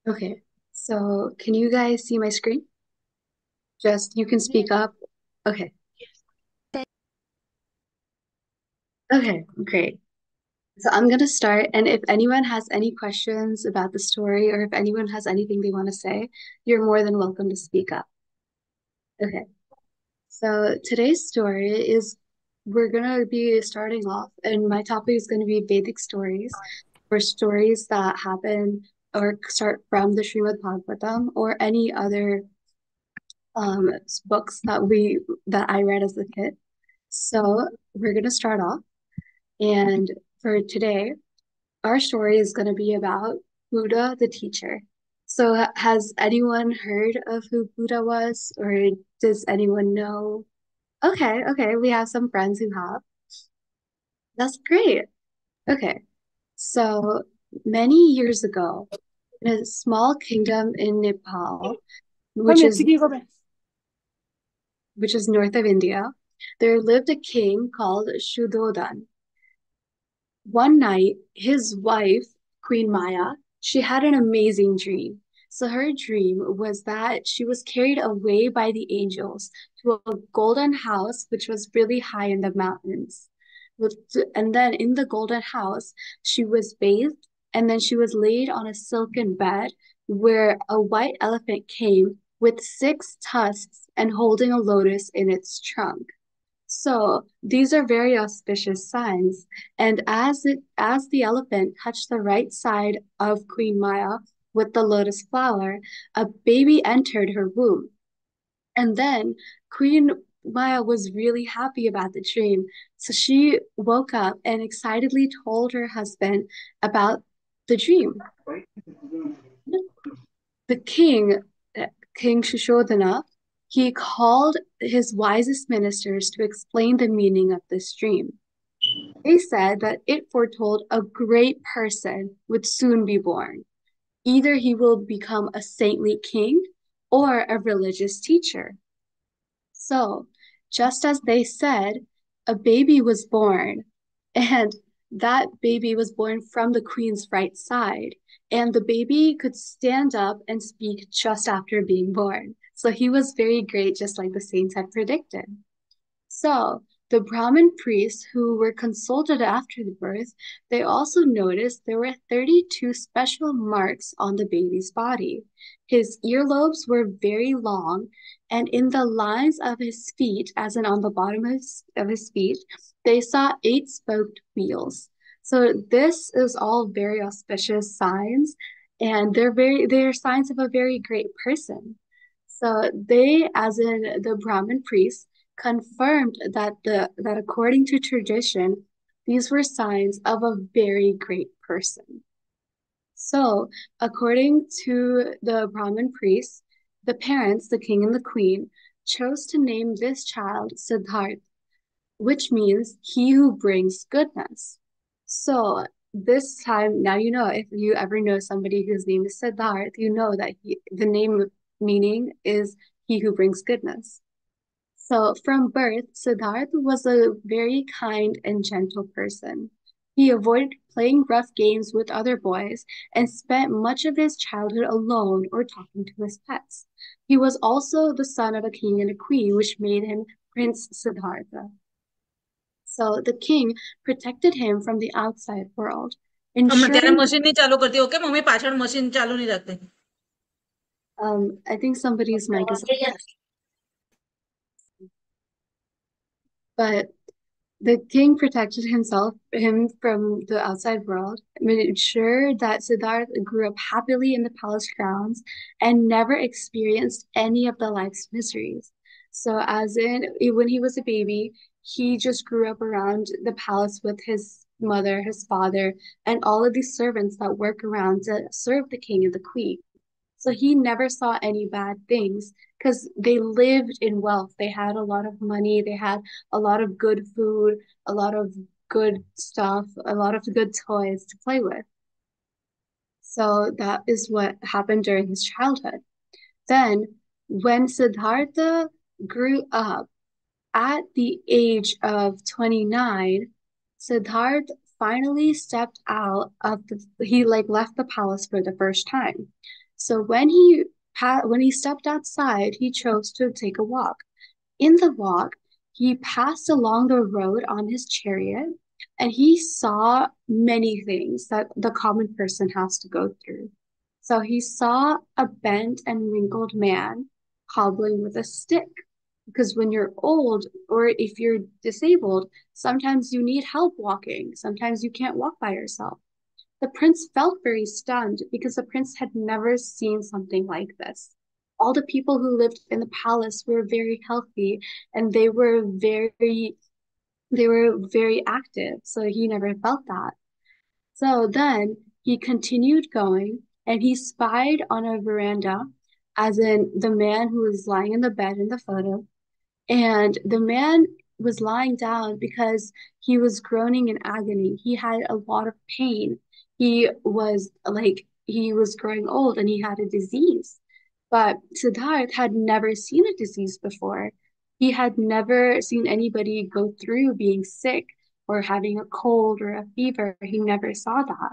Okay, so can you guys see my screen? Just you can speak up. Okay, okay, great. So I'm gonna start, and if anyone has any questions about the story or if anyone has anything they want to say, you're more than welcome to speak up. Okay, so today's story is we're gonna be starting off, and my topic is gonna be Vedic stories, or stories that happen or start from the Srimad Bhagavatam or any other um books that I read as a kid. So we're gonna start off, and for today, our story is gonna be about Buddha the teacher. So has anyone heard of who Buddha was, or does anyone know? Okay, okay, we have some friends who have. That's great. Okay, so many years ago, in a small kingdom in Nepal, which is north of India, there lived a king called Shuddhodan. One night, his wife, Queen Maya, she had an amazing dream. So her dream was that she was carried away by the angels to a golden house which was really high in the mountains. And then in the golden house, she was bathed and then she was laid on a silken bed where a white elephant came with six tusks and holding a lotus in its trunk. So these are very auspicious signs. And as the elephant touched the right side of Queen Maya with the lotus flower, a baby entered her womb. And then Queen Maya was really happy about the dream. So she woke up and excitedly told her husband about the dream. The king, King Shushodhana, he called his wisest ministers to explain the meaning of this dream. They said that it foretold a great person would soon be born. Either he will become a saintly king or a religious teacher. So, just as they said, a baby was born, and that baby was born from the queen's right side, and the baby could stand up and speak just after being born. So he was very great, just like the saints had predicted. So, the Brahmin priests who were consulted after the birth, they also noticed there were 32 special marks on the baby's body. His earlobes were very long, and in the lines of his feet, as in on the bottom of his feet, they saw eight spoked wheels. So this is all very auspicious signs, and they're signs of a very great person. So they, as in the Brahmin priests, confirmed that according to tradition, these were signs of a very great person. So, according to the Brahmin priests, the parents, the king and the queen, chose to name this child Siddharth, which means he who brings goodness. So, this time, now you know if you ever know somebody whose name is Siddharth, you know that the name meaning is he who brings goodness. So, from birth, Siddharth was a very kind and gentle person. He avoided playing rough games with other boys and spent much of his childhood alone or talking to his pets. He was also the son of a king and a queen, which made him Prince Siddhartha. So, the king protected him from the outside world, ત્યારે ensuring machine નહીં ચાલુ કરતી. Okay mummy પાછળ machine ચાલુ નહીં રાખતી. I think somebody's mic is, but the king protected him from the outside world, made sure that Siddhartha grew up happily in the palace grounds and never experienced any of the life's miseries. So, as in when he was a baby, he just grew up around the palace with his mother, his father, and all of these servants that work around to serve the king and the queen. So he never saw any bad things because they lived in wealth. They had a lot of money, they had a lot of good food, a lot of good stuff, a lot of good toys to play with. So that is what happened during his childhood. Then, when Siddhartha grew up at the age of 29, Siddhartha finally stepped out of he like left the palace for the first time. So when he stepped outside, he chose to take a walk. In the walk, he passed along the road on his chariot, and he saw many things that the common person has to go through. So he saw a bent and wrinkled man hobbling with a stick. Because when you're old or if you're disabled, sometimes you need help walking. Sometimes you can't walk by yourself. The prince felt very stunned because the prince had never seen something like this. All the people who lived in the palace were very healthy and they were very active. So he never felt that. So then he continued going and he spied on a veranda, as in the man who was lying in the bed in the photo, and the man was lying down because he was groaning in agony. He had a lot of pain. He was growing old and he had a disease. But Siddharth had never seen a disease before. He had never seen anybody go through being sick or having a cold or a fever. He never saw that.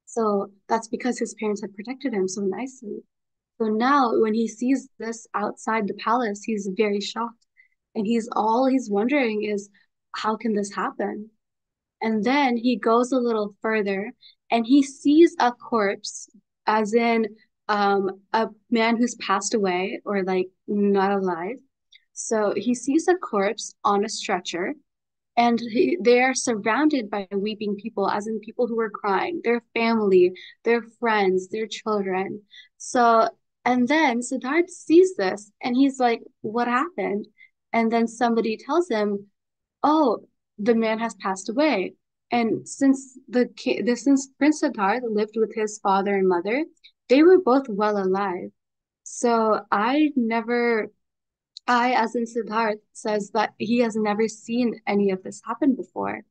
So that's because his parents had protected him so nicely. So now, when he sees this outside the palace, he's very shocked. And he's wondering is, how can this happen? And then he goes a little further and he sees a corpse, as in a man who's passed away or like not alive. So he sees a corpse on a stretcher and they are surrounded by weeping people, as in people who are crying, their family, their friends, their children. So, and then Siddharth sees this and he's like, what happened? And then somebody tells him, oh, the man has passed away. And since Prince Siddharth lived with his father and mother, they were both well alive. So as in Siddharth, says that he has never seen any of this happen before.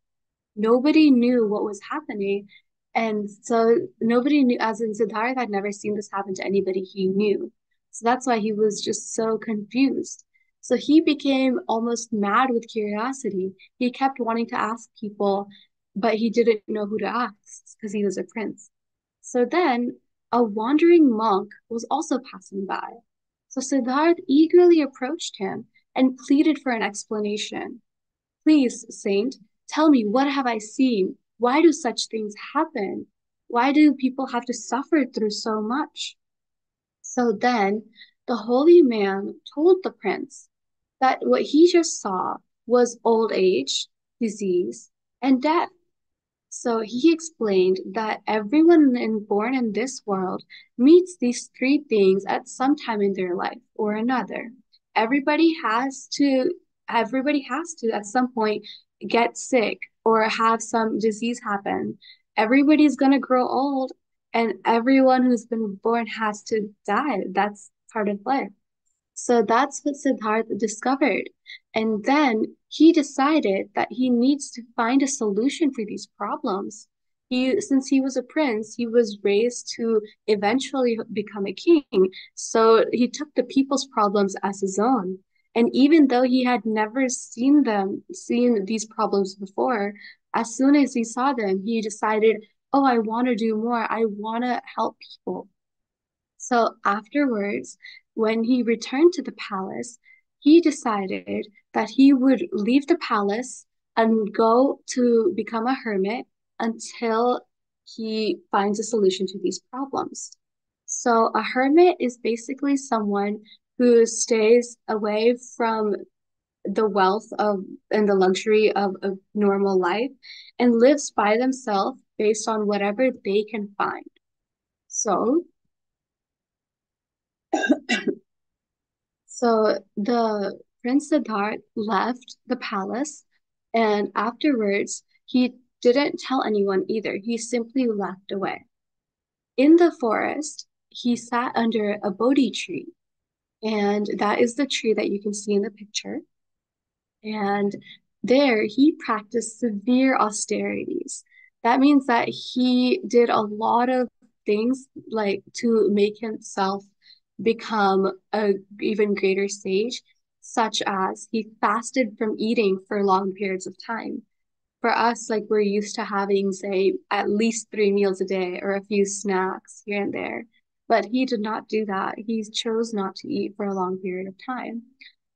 Nobody knew what was happening. And so nobody knew, as in Siddharth had never seen this happen to anybody he knew. So that's why he was just so confused. So he became almost mad with curiosity. He kept wanting to ask people, but he didn't know who to ask because he was a prince. So then a wandering monk was also passing by. So Siddharth eagerly approached him and pleaded for an explanation. Please, Saint, tell me, what have I seen? Why do such things happen? Why do people have to suffer through so much? So then the holy man told the prince that what he just saw was old age, disease, and death. So he explained that born in this world meets these three things at some time in their life or another. Everybody has to, everybody has to at some point get sick or have some disease happen. Everybody's gonna grow old, and everyone who's been born has to die. That's part of life. So that's what Siddhartha discovered. And then he decided that he needs to find a solution for these problems. Since he was a prince, he was raised to eventually become a king. So he took the people's problems as his own. And even though he had never seen these problems before, as soon as he saw them, he decided, oh, I want to do more. I want to help people. So afterwards, when he returned to the palace, he decided that he would leave the palace and go to become a hermit until he finds a solution to these problems. So a hermit is basically someone who stays away from the wealth of and the luxury of a normal life and lives by themselves based on whatever they can find. So So the Prince Siddharth left the palace, and afterwards, he didn't tell anyone either. He simply left away. In the forest, he sat under a Bodhi tree, and that is the tree that you can see in the picture. And there he practiced severe austerities. That means that he did a lot of things like to make himself become a even greater sage, such as he fasted from eating for long periods of time. For us, like we're used to having, say, at least 3 meals a day or a few snacks here and there. but he did not do that. He chose not to eat for a long period of time.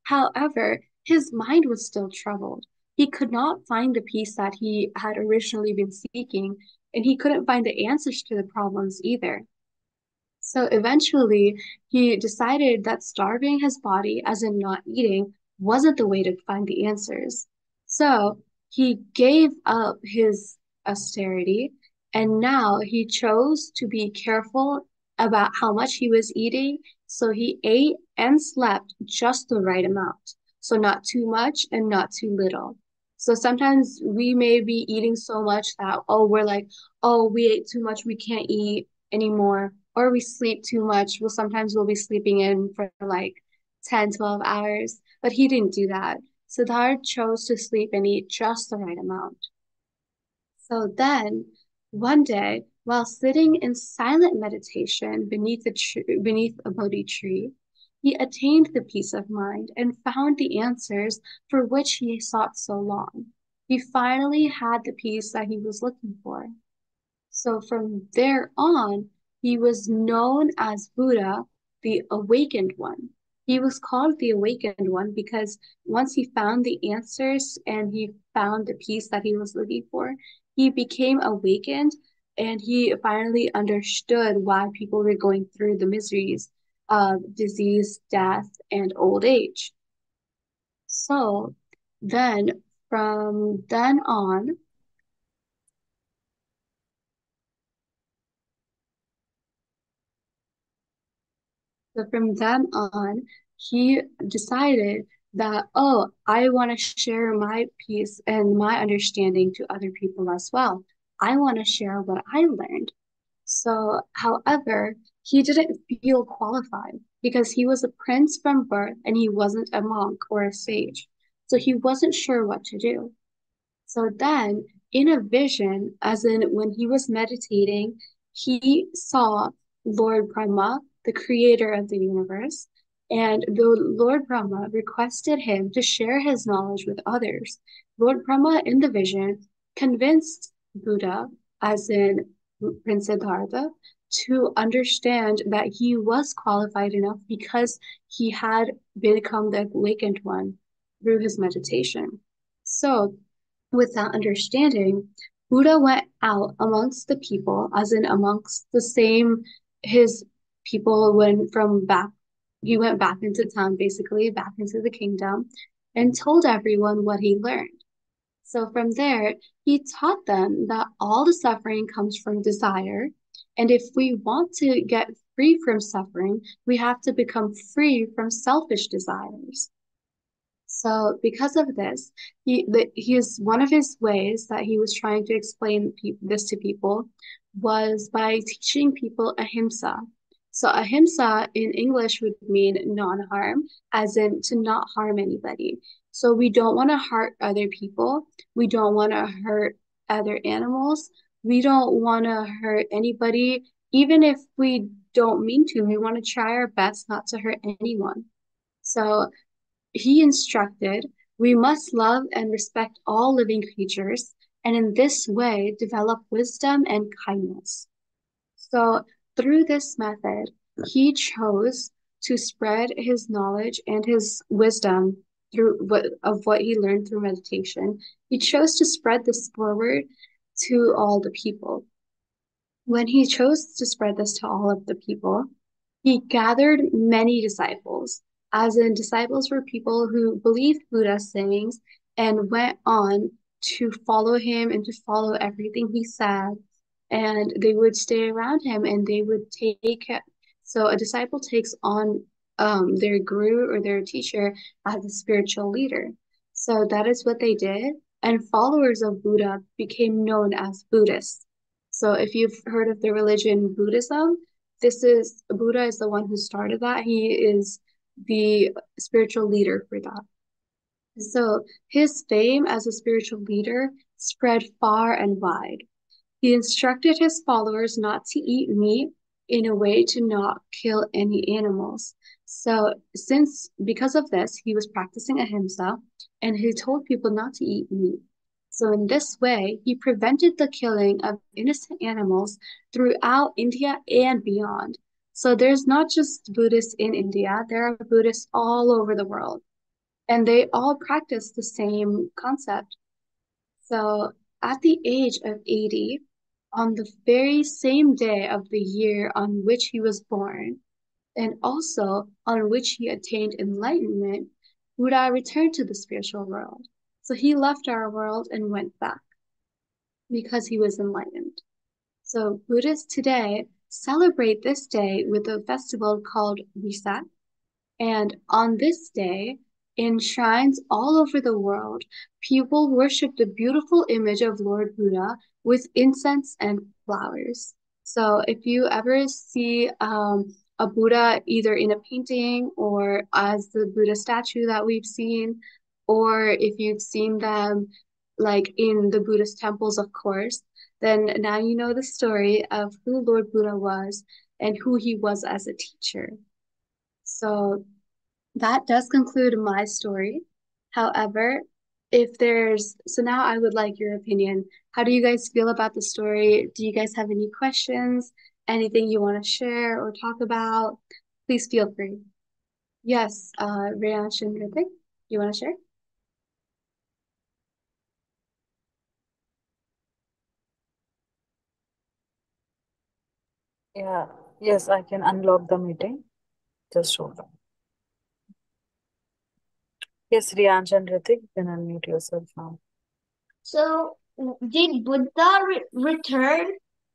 However, his mind was still troubled. He could not find the peace that he had originally been seeking, and he couldn't find the answers to the problems either. So eventually, he decided that starving his body, as in not eating, wasn't the way to find the answers. So he gave up his austerity, and now he chose to be careful about how much he was eating. So he ate and slept just the right amount. So not too much and not too little. So sometimes we may be eating so much that, oh, we're like, oh, we ate too much, we can't eat anymore, or we sleep too much. Well, sometimes we'll be sleeping in for like 10, 12 hours, but he didn't do that. Siddharth chose to sleep and eat just the right amount. So then, one day, while sitting in silent meditation beneath a Bodhi tree, he attained the peace of mind and found the answers for which he sought so long. He finally had the peace that he was looking for. So from there on, he was known as Buddha, the awakened one. He was called the awakened one because once he found the answers and he found the peace that he was looking for, he became awakened and he finally understood why people were going through the miseries of disease, death, and old age. So then from then on, So from then on, he decided that, oh, I want to share my piece and my understanding to other people as well. I want to share what I learned. So, however, he didn't feel qualified because he was a prince from birth and he wasn't a monk or a sage. So he wasn't sure what to do. So then, in a vision, as in when he was meditating, he saw Lord Brahma, the creator of the universe, and the Lord Brahma requested him to share his knowledge with others. Lord Brahma, in the vision, convinced Buddha, as in Prince Siddhartha, to understand that he was qualified enough because he had become the awakened one through his meditation. So, with that understanding, Buddha went out amongst the people, as in amongst the same his people when from back he went back into town, basically back into the kingdom, and told everyone what he learned. So from there, he taught them that all the suffering comes from desire. And if we want to get free from suffering, we have to become free from selfish desires. So because of this, his one of his ways that he was trying to explain this to people was by teaching people ahimsa. So ahimsa in English would mean non-harm, as in to not harm anybody. So we don't want to hurt other people. We don't want to hurt other animals. We don't want to hurt anybody, even if we don't mean to. We want to try our best not to hurt anyone. So he instructed, we must love and respect all living creatures, and in this way develop wisdom and kindness. So, through this method, he chose to spread his knowledge and his wisdom of what he learned through meditation. He chose to spread this forward to all the people. When he chose to spread this to all of the people, he gathered many disciples, as in disciples were people who believed Buddha's sayings and went on to follow him and to follow everything he said. And they would stay around him and they would take it. So a disciple takes on their guru or their teacher as a spiritual leader. So that is what they did. And followers of Buddha became known as Buddhists. So if you've heard of the religion Buddhism, this is Buddha is the one who started that. He is the spiritual leader for that. So his fame as a spiritual leader spread far and wide. He instructed his followers not to eat meat in a way to not kill any animals. So, because of this, he was practicing ahimsa and he told people not to eat meat. So, in this way, he prevented the killing of innocent animals throughout India and beyond. So there's not just Buddhists in India, there are Buddhists all over the world, and they all practice the same concept. So at the age of 80, on the very same day of the year on which he was born, and also on which he attained enlightenment, Buddha returned to the spiritual world. So he left our world and went back because he was enlightened. So Buddhists today celebrate this day with a festival called Wesak. And on this day, in shrines all over the world, people worship the beautiful image of Lord Buddha with incense and flowers. So if you ever see a Buddha either in a painting or as the Buddha statue that we've seen, or if you've seen them like in the Buddhist temples, of course, then now you know the story of who Lord Buddha was and who he was as a teacher. So that does conclude my story. However, if there's, so now I would like your opinion. How do you guys feel about the story? Do you guys have any questions? Anything you want to share or talk about? Please feel free. Yes, Riyansh and Ritik, you want to share? Yeah. Yes, I can unlock the meeting. Just hold on. Yes, Riyansh and Ritik, you can unmute yourself now. So, did Buddha return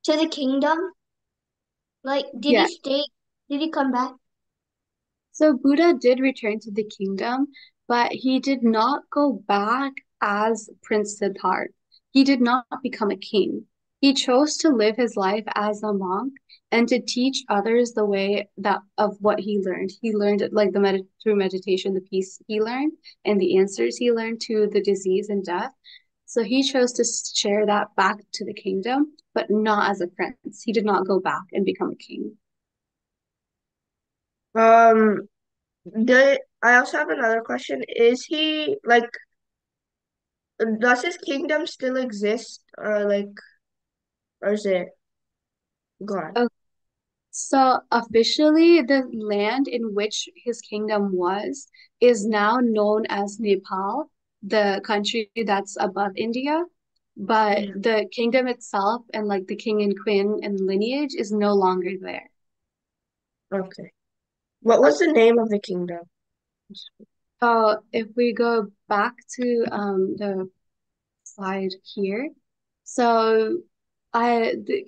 to the kingdom? Like, did Yeah. he stay? Did he come back? So Buddha did return to the kingdom, but he did not go back as Prince Siddhartha. He did not become a king. He chose to live his life as a monk and to teach others the way that of what he learned. He learned like through meditation, the peace he learned and the answers he learned to the disease and death. So he chose to share that back to the kingdom, but not as a prince. He did not go back and become a king. Um, I also have another question. Is he like, does his kingdom still exist, or is it gone? So officially, the land in which his kingdom was is now known as Nepal, the country that's above India. But Yeah. the kingdom itself and like the king and queen and lineage is no longer there. Okay. What was the name of the kingdom? So if we go back to the slide here, so the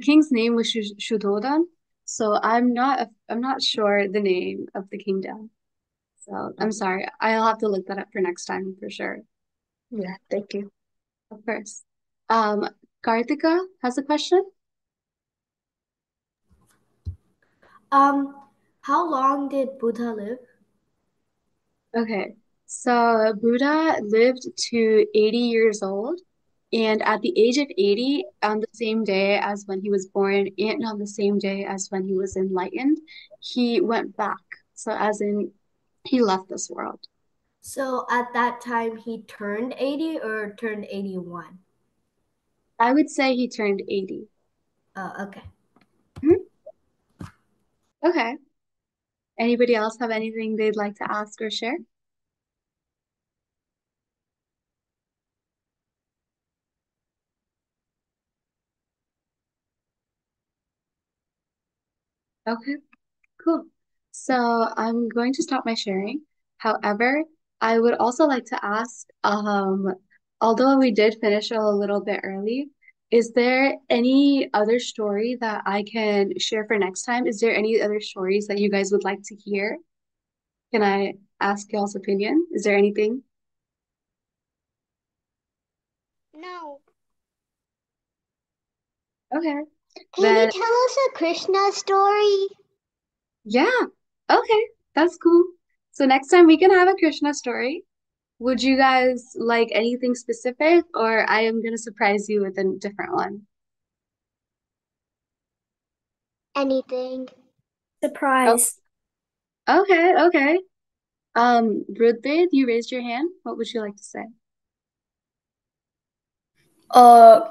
king's name was Shuddhodan. So I'm not sure the name of the kingdom. So I'm Okay. sorry. I'll have to look that up for next time for sure. Yeah, thank you. Of course. Um, Karthika has a question. Um, how long did Buddha live? Okay. So Buddha lived to 80 years old, and at the age of 80, on the same day as when he was born, and on the same day as when he was enlightened, he went back. So as in he left this world. So at that time he turned 80 or turned 81? I would say he turned 80. Okay. Mhm. Okay. Anybody else have anything they'd like to ask or share? Okay. Cool. So I'm going to stop my sharing. However, I would also like to ask, although we did finish a little bit early, is there any other story that I can share for next time? Is there any other stories that you guys would like to hear? Can I ask y'all's opinion? Is there anything? No. Okay. Can you Then, tell us a Krishna story? yeah. Okay. That's cool. So next time we can have a Krishna story. Would you guys like anything specific, or I am going to surprise you with a different one? Anything. Oh, Surprise. okay, okay. Rudbid, you raised your hand. What would you like to say? Uh,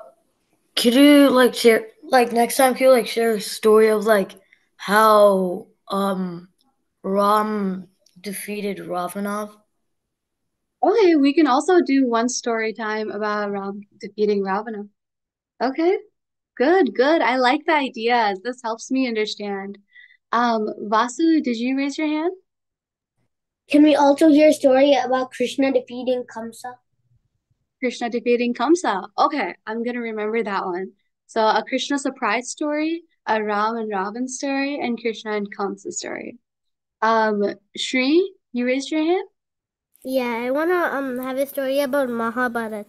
could you like share? Like next time, can you like share a story of like how Ram defeated Ravana? Okay, we can also do one story time about Ram defeating Ravana. Okay, good, good. I like the ideas. This helps me understand. Vasu, did you raise your hand? Can we also hear a story about Krishna defeating Kamsa? Krishna defeating Kamsa. Okay, I'm gonna remember that one. So a Krishna surprise story, a Ram and Ravan story, and Krishna and Kamsa story. Shri, you raised your hand? Yeah, I wanna have a story about Mahabharat.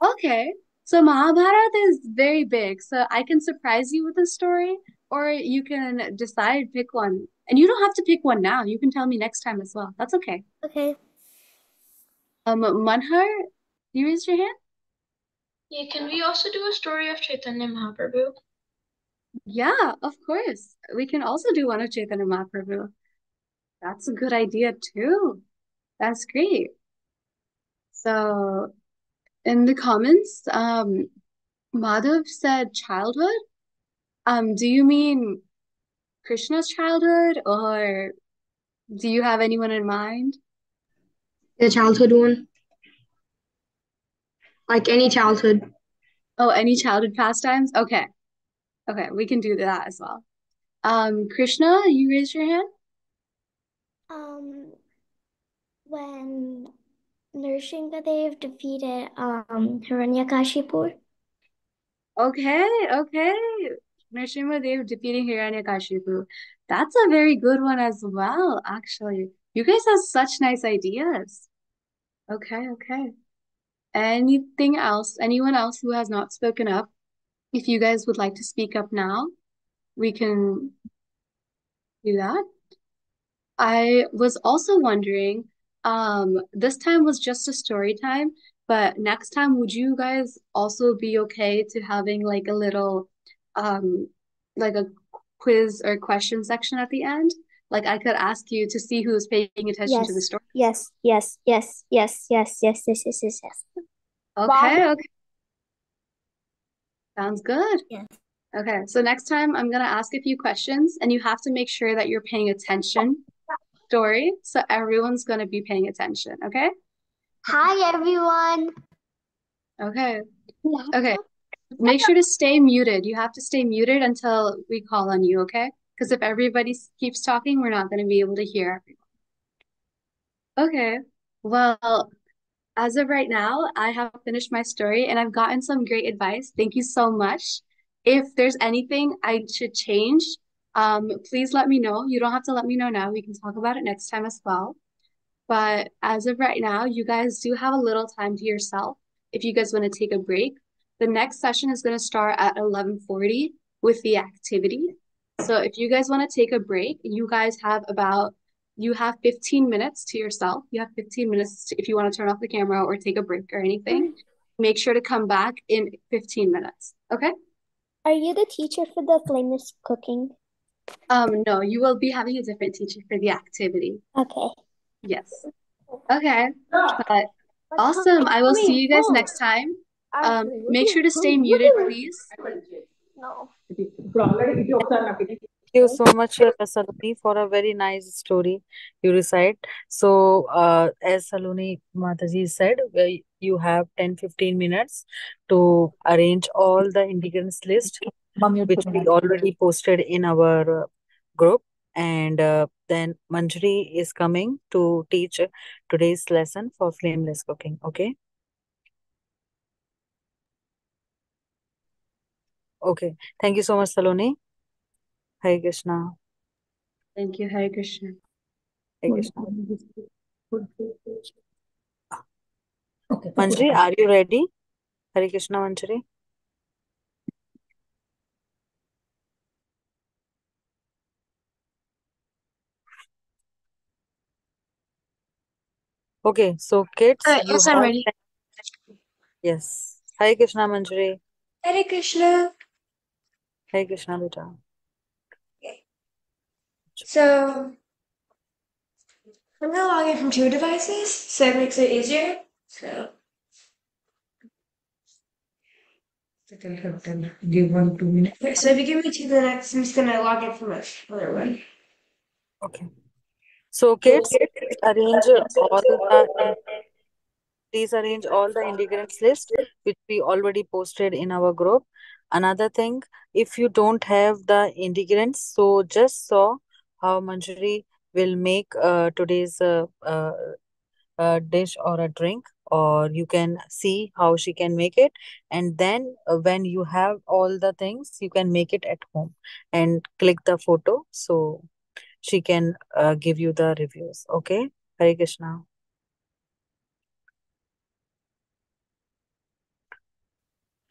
Okay. So Mahabharata is very big, so I can surprise you with a story, or you can decide, pick one. And you don't have to pick one now. You can tell me next time as well. That's okay. Okay. Manhar, you raised your hand? Yeah, can we also do a story of Chaitanya Mahaprabhu? Yeah, of course. We can also do one of Chaitanya Mahaprabhu. That's a good idea too. That's great. So in the comments, Madhav said childhood. Do you mean Krishna's childhood, or do you have anyone in mind? The childhood one, like any childhood. Oh, any childhood pastimes? Okay. Okay, we can do that as well. Krishna, you raised your hand? Um, when Nrsimhadev defeated Hiranyakashipu. Okay, okay. Nrsimhadev defeating Hiranyakashipu. That's a very good one as well, actually. You guys have such nice ideas. Okay, okay. Anything else? Anyone else who has not spoken up? If you guys would like to speak up now, we can do that. I was also wondering, this time was just a story time, but next time, would you guys also be okay to having like a little, um, like a quiz or question section at the end? Like I could ask you to see who's paying attention to the Yes, story. yes, yes, yes, yes, yes, yes, yes, yes, yes, yes. Okay, okay, sounds good. Yes. Okay, so next time I'm gonna ask a few questions, and you have to make sure that you're paying attention. Story, so everyone's gonna be paying attention. Okay? Hi, everyone. Okay. Okay. Make sure to stay muted. You have to stay muted until we call on you, okay? Because if everybody keeps talking, we're not going to be able to hear everyone. Okay. Well, as of right now, I have finished my story and I've gotten some great advice. Thank you so much. If there's anything I should change, please let me know. You don't have to let me know now. We can talk about it next time as well. But as of right now, you guys do have a little time to yourself if you guys want to take a break. The next session is going to start at 11:40 with the activity. So if you guys want to take a break, you have 15 minutes to yourself. You have 15 minutes if you want to turn off the camera or take a break or anything. Make sure to come back in 15 minutes. Okay? Are you the teacher for the flameless cooking? No, you will be having a different teacher for the activity. Okay. Yes. Okay. But awesome. I will see you guys next time. Make sure to stay muted, please. No. Thank you so much, Saloni, for a very nice story you recite. So, as Saloni Mataji said, you have 10-15 minutes to arrange all the ingredients list, which we already posted in our group. And then Manjari is coming to teach today's lesson for flameless cooking. Okay. Okay. Thank you so much, Saloni. Hare Krishna. Thank you, Hare Krishna. Hare Krishna. Manjari, are you ready? Hare Krishna, Manjari. Okay, so kids, you Yes, I'm have ready. yes. Hare Krishna, Manjari. Hare Krishna. Hare Krishna, beta. Okay. So I'm gonna log in from two devices, so it makes it easier. So Give 1 2 minutes. Okay, so if you give me 2 minutes, I'm just gonna log in from my other one. Okay. So kids, arrange all the please arrange all the ingredients list which we already posted in our group. Another thing, if you don't have the ingredients, so just saw how Manjari will make today's dish or a drink, or you can see how she can make it. And then when you have all the things, you can make it at home and click the photo so she can give you the reviews. Okay, Hare Krishna.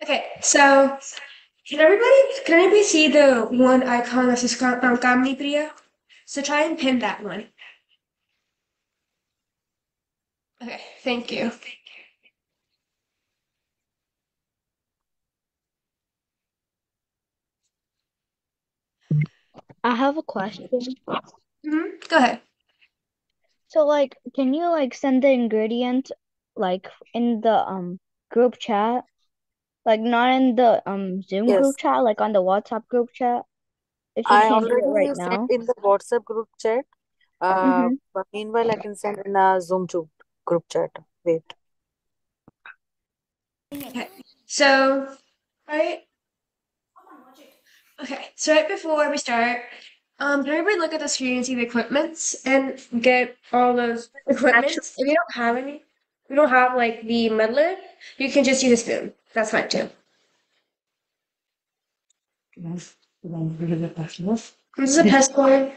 Okay, so can everybody see the one icon that says Kamni Priya? So try and pin that one. Okay, thank you. I have a question. Go ahead. So like can you like send the ingredient like in the group chat? Like not in the Zoom group Yes, chat, like on the WhatsApp group chat if you I can't do it right already sent now. in the WhatsApp group chat. Mm-hmm. But meanwhile, I can send in a Zoom group chat. Wait. Okay, so right. Okay, so right before we start, can everybody look at the screen and see the equipments and get all those equipments? If you don't have any, you don't have like the medley, you can just use a spoon. That's fine too. This is a pestle.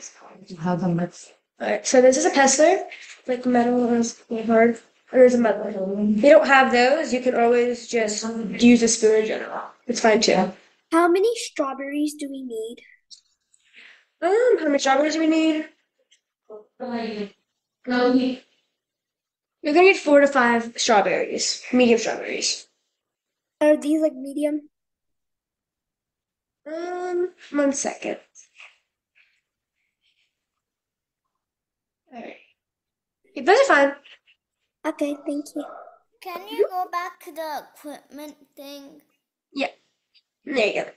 Alright, so this is a pestler, like metal or hard. Or there's a medley. If you don't have those, you can always just use a spoon in general. It's fine too. How many strawberries do we need? How many strawberries do we need? You're gonna need 4 to 5 strawberries, medium strawberries. Are these like medium? 1 second. Alright. Yeah, those are fine. Okay, thank you. Can you go back to the equipment thing? Yeah, there you go.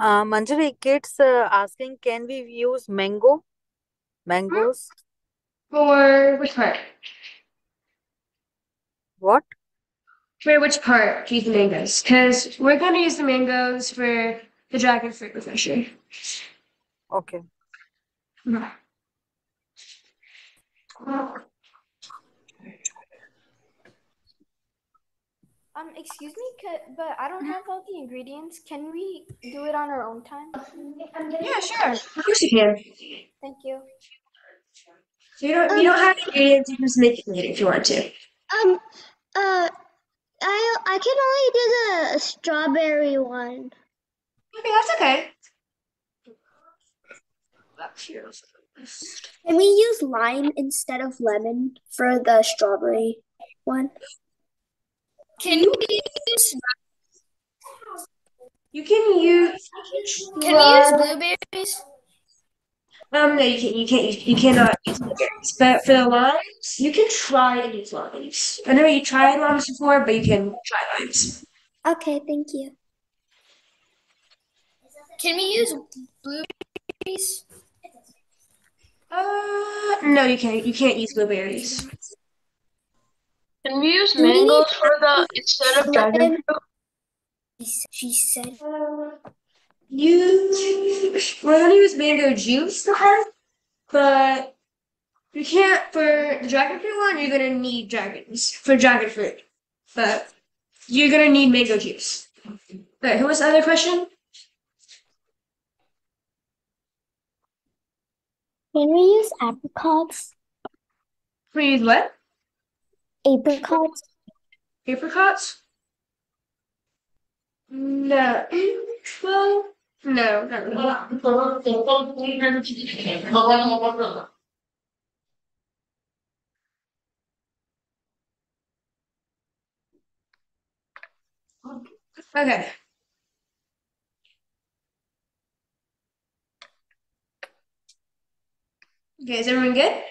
Manjari, kids asking, can we use mangoes? For which part? What? For which part do you use the mangoes? Because we're gonna use the mangoes for the dragon fruit refresher. Okay. Excuse me, but I don't have all the ingredients. Can we do it on our own time? Yeah, sure. Of course you can. Thank you. So you don't have ingredients, you can just make it later if you want to. Um, uh, I can only do the strawberry one. Okay, that's okay. Can we use lime instead of lemon for the strawberry one? Can you use You can use blueberries? no, you cannot use blueberries. But for the limes, you can try and use limes. I know you tried limes before, but you can try limes. Okay, thank you. Can we use blueberries? No, you can't. You can't use blueberries. Can we use Do we need mangoes for the instead of dragon lemon? fruit? She said. We're gonna use mango juice, but you can't for the dragon fruit one. You're gonna need dragons for dragon fruit, but you're gonna need mango juice. Okay, who was the other question? Can we use apricots? We use what? Apricots? Apricots? No. Well, no, not really. Okay. Okay, is everyone good?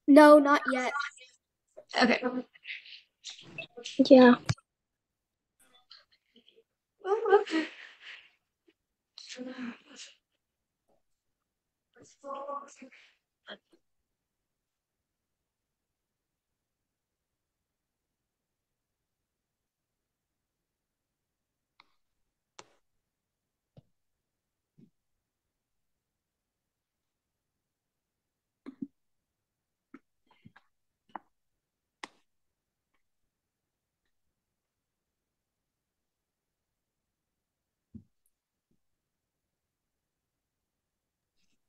No, not yet. Okay. Yeah.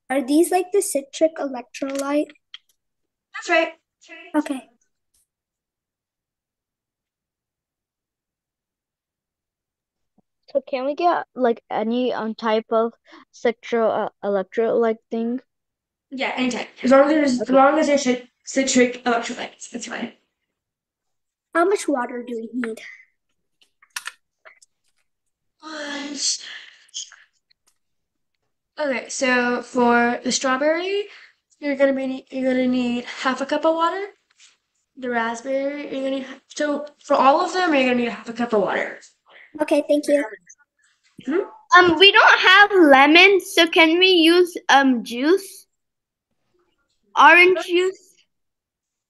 Are these like the citric electrolyte? That's right. Okay. So can we get like any type of citro electrolyte thing? Yeah, anytime. As Okay. long as there's citric electrolytes, that's fine. How much water do we need? Okay, so for the strawberry, you're gonna need half a cup of water. The raspberry, you're gonna need, so for all of them, you're gonna need half a cup of water. Okay, thank you. Hmm? We don't have lemon, so can we use juice? Orange juice?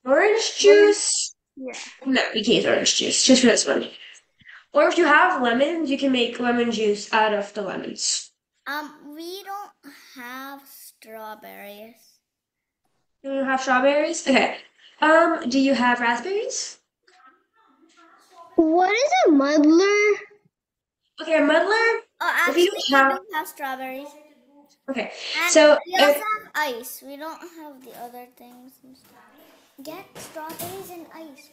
Orange juice? Yeah. No, you can't use orange juice, just for this one. Or if you have lemons, you can make lemon juice out of the lemons. We don't have strawberries. You don't have strawberries? Okay. Do you have raspberries? What is a muddler? Okay, a muddler. Oh, If you actually, don't we have, do have strawberries. okay. And So we also have ice. We don't have the other things. Get strawberries and ice.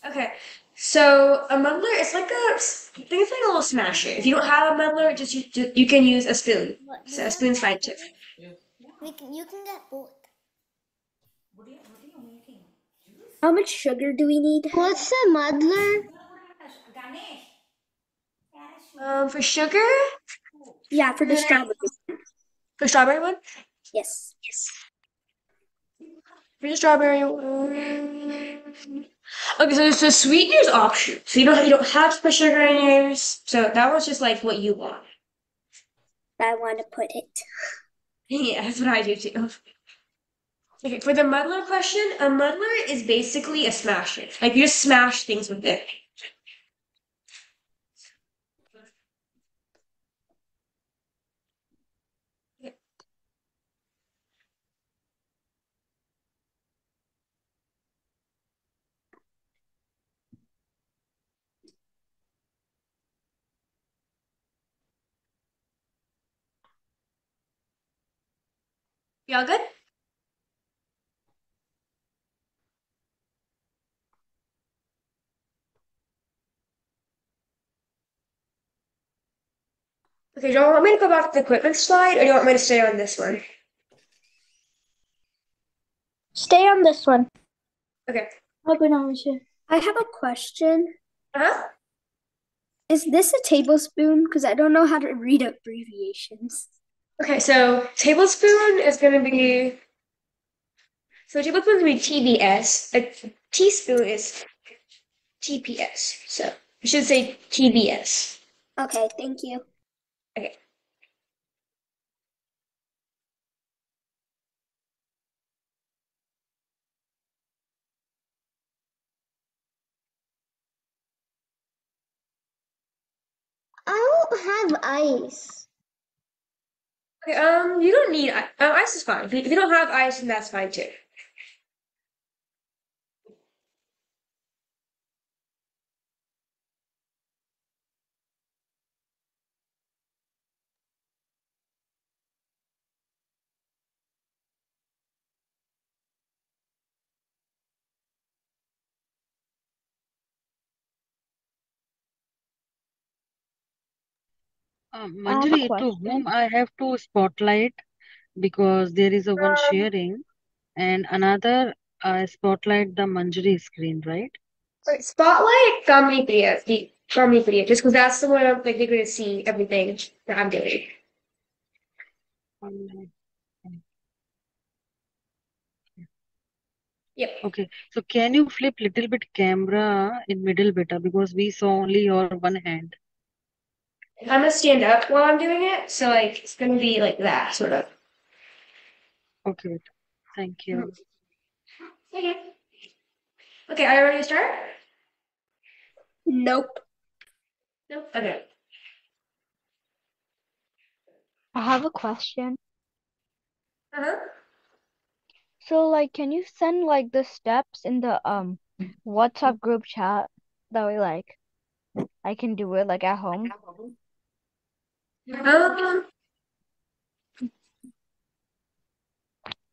okay. So a muddler, it's like I think it's like a little smasher. If you don't have a muddler, you can use a spoon. But So a spoon's fine too. you can get both. How much sugar do we need? What's a muddler? For sugar, Yeah, for the strawberry. for strawberry one. Yes. For the strawberry one. Okay, so the sweetener's optional. So you don't have to put sugar in yours. So that was just like what you want. I want to put it. Yeah, that's what I do too. Okay, for the muddler question, a muddler is basically a smasher. Like you just smash things with it. Y'all good? Okay, do you want me to go back to the equipment slide, or do you want me to stay on this one? Stay on this one. Okay. I have a question. Uh-huh. Is this a tablespoon? Because I don't know how to read abbreviations. Okay, so tablespoon is gonna be so tablespoon is gonna be TBS. A teaspoon is TPS. So you should say TBS. Okay, thank you. Okay. don't have ice. Okay, you don't need ice is fine. If you don't have ice, then that's fine too. I have a Manjari, to question. whom I have to spotlight because there is a one Um, sharing and another spotlight the Manjari screen, right? Wait, spotlight comedy video, the comedy video, just because that's the one like they're gonna see everything that I'm doing. Um, Yep. Okay, so can you flip little bit camera in middle beta because we saw only your one hand. I'm gonna stand up while I'm doing it, so like it's gonna be like that sort of. Okay, beta. Thank Mhm. you. Okay. Okay, are you ready to start? Nope. Nope. Okay. I have a question. Uh-huh. So like can you send like the steps in the WhatsApp group chat that way like I can do it like at home? Um.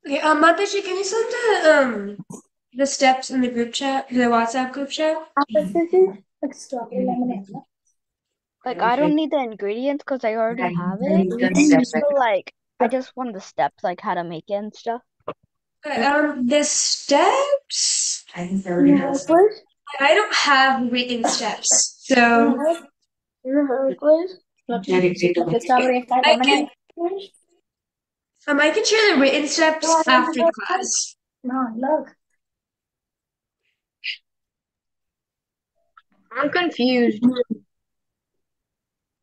Okay. Mataji, can you send the steps in the group chat, the WhatsApp group chat? Like strawberry lemonade. Like I don't need the ingredients because I already have it. So like I just want the steps like how to make it and stuff. Okay, the steps. You know, please? I don't have written steps, You so know, you know, please? The strawberry and I can lemonade. Please? I can share the written No, steps I want after to class. No, look. I'm confused.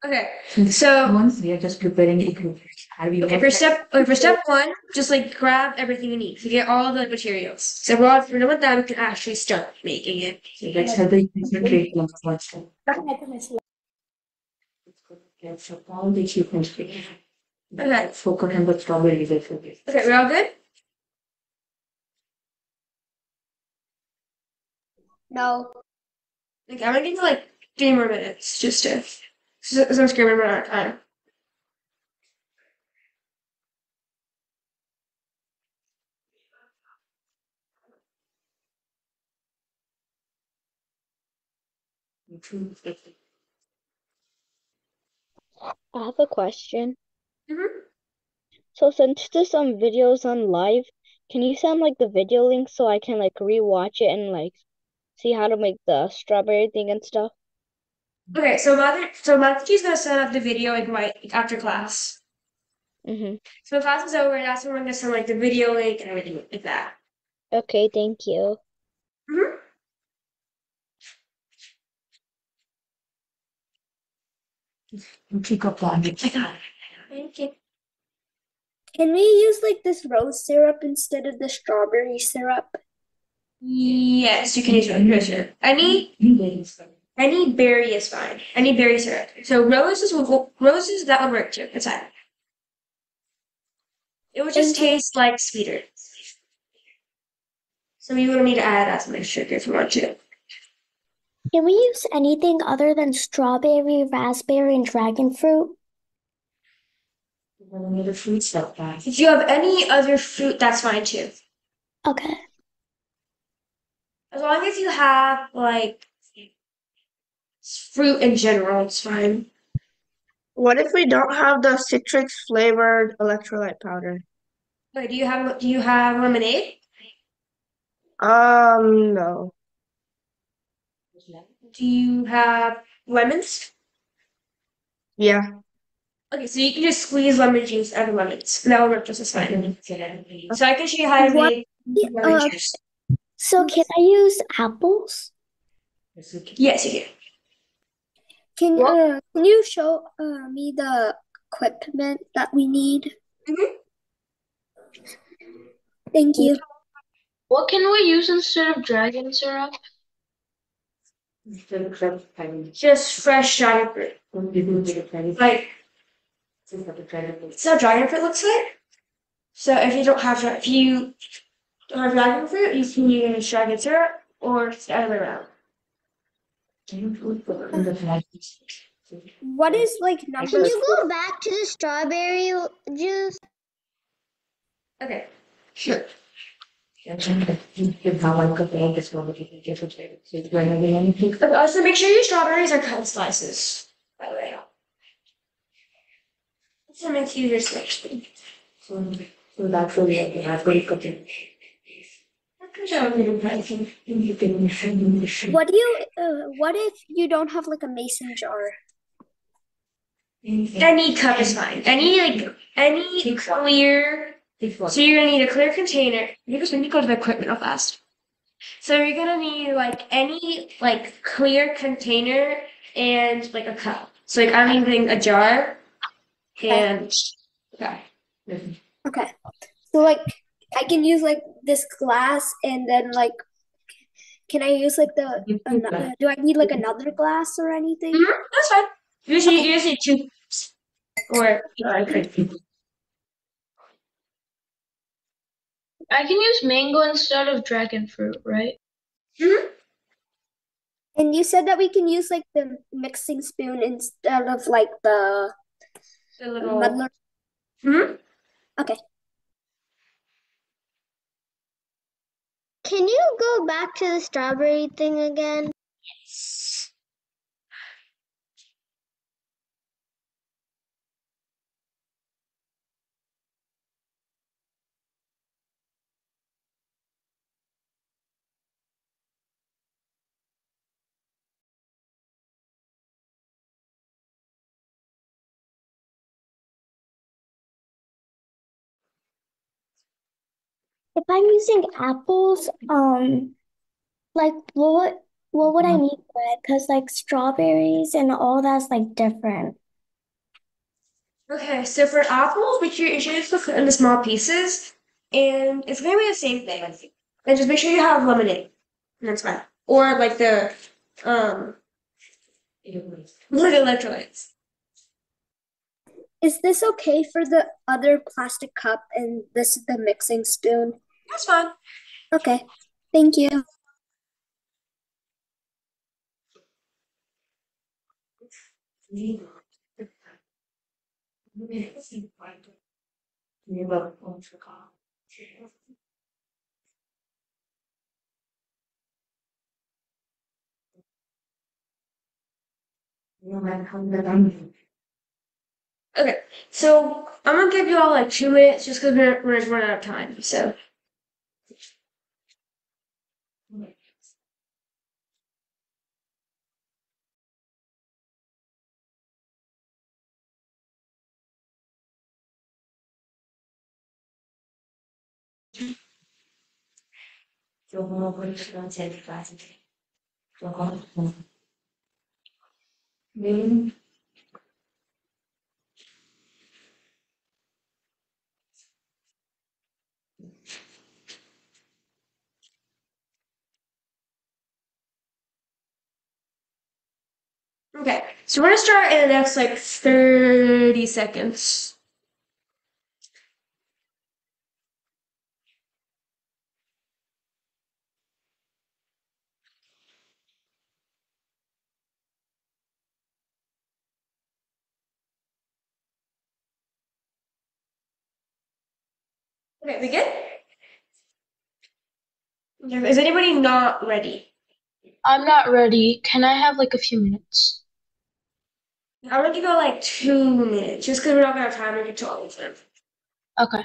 Okay, so Once we are just preparing the group. Have you okay, for step one, just like grab everything you need. You get all the materials. So we're done with that, we can actually start making it. let's have the concentrate on what's that. Let's have all the equipment. Okay, Focus on the strawberries. okay, we're all good. No. Okay, I'm gonna give you like 3 more minutes just to, so I'm just gonna run out of time. I have a question. Mm-hmm. So since there's some videos on live, can you send like the video link so I can like rewatch it and like see how to make the strawberry thing and stuff? Okay, so Mataji's gonna set up the video like right after class. Mm-hmm. So when class is over, that's when we're gonna send like the video link and everything like that. Okay, thank you. Mm-hmm. Pick up that. I got it. Thank you. Can we use like this rose syrup instead of the strawberry syrup? Yes, you can use rose syrup. Any berry is fine. Any berry syrup. So roses that would work too. It's fine. It would just Thank you. taste like sweeter. So you wouldn't need to add as much sugar if you want to. Can we use anything other than strawberry, raspberry, and dragon fruit? The fruit stuff, guys. If you have any other fruit, that's fine too. Okay. As long as you have like fruit in general, it's fine. What if we don't have the citrus flavored electrolyte powder? Okay, do you have lemonade? No. Do you have lemons? Yeah. Okay, so you can just squeeze lemon juice out of lemons. And that will work just as fine. So I can show you how to What? make lemon juice. So can I use apples? Yes, you Can you show me the equipment that we need? can. Hmm. Thank you. What can we use instead of dragon syrup? Just fresh dragon fruit. Like, so dragon fruit looks like. So if you don't have if you don't have dragon fruit, you can use dragon syrup or the other way around. What is like Can number you four? go back to the strawberry juice? Okay, sure. But also make sure your strawberries are cut in slices, by the way. So make you your selection. So that's really cooking. What if you don't have like a mason jar? Any cup is fine. Any clear. So you're gonna need a clear container. You just need to go to the equipment real fast. So you're gonna need like any like clear container and like a cup. So like I'm using a jar and okay. Okay. So like I can use like this glass and then like can I use like do I need like another glass or anything? That's fine. Usually two or I can use mango instead of dragon fruit, right? And you said that we can use like the mixing spoon instead of like the little muddler. Okay. Can you go back to the strawberry thing again? Yes. If I'm using apples, like what would I need for it? Because like strawberries and all that's like different. Okay, so for apples, we should just put in the small pieces, and it's gonna be the same thing. And just make sure you have lemonade, and that's fine. Or like the like electrolytes. Is this okay for the other plastic cup and this is the mixing spoon? That's fine. Okay. Thank you. Okay, so I'm gonna give you all like 2 minutes just because we're running out of time. So. Okay, so we're gonna start in the next like 30 seconds. Okay, we good? Okay, is anybody not ready? I'm not ready. Can I have like a few minutes? I'm gonna give you like 2 minutes just because we're not gonna have time to get to all of them. Okay.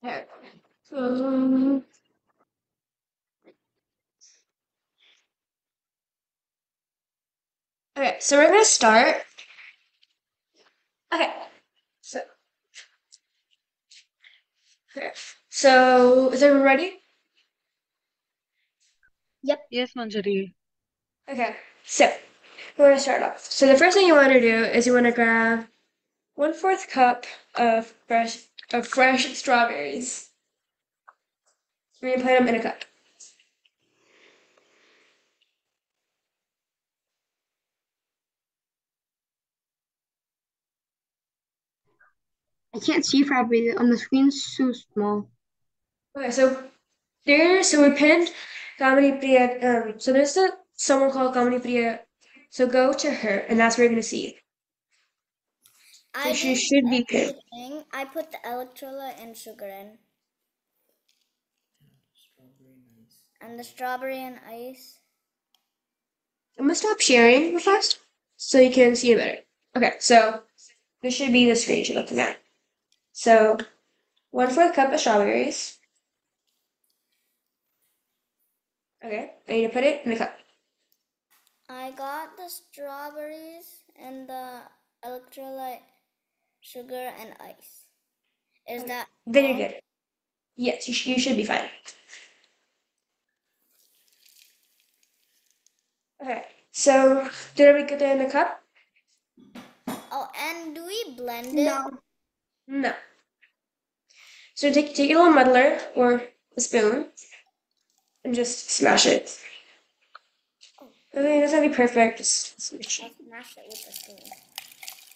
Okay. Um, okay, so we're gonna start. Okay, so okay. So is everyone ready? Yes, Manjari. Okay, so we're gonna start off. So the first thing you want to do is you want to grab 1/4 cup of fresh strawberries. We're gonna put them in a cup. I can't see properly on the screen. So small. Okay, so we pinned Kamini Priya. So there's someone called Kamini Priya. So go to her, and that's where you're gonna see. So I she didn't should be put pinned. anything. I put the electrolyte and sugar in. And the strawberry and ice. I'm gonna stop sharing real fast so you can see it better. Okay, so this should be the screen you're looking at. So 1/4 cup of strawberries. Okay, I need to put it in the cup. I got the strawberries and the electrolyte, sugar, and ice. Is that Then all? you're good. Yes, you should be fine. Okay, so did we get that in the cup? Oh, and do we blend it? No. No. So take your little muddler or a spoon and just smash it. I mean, it doesn't have to be perfect. Just smash I'll it. smash it with the spoon.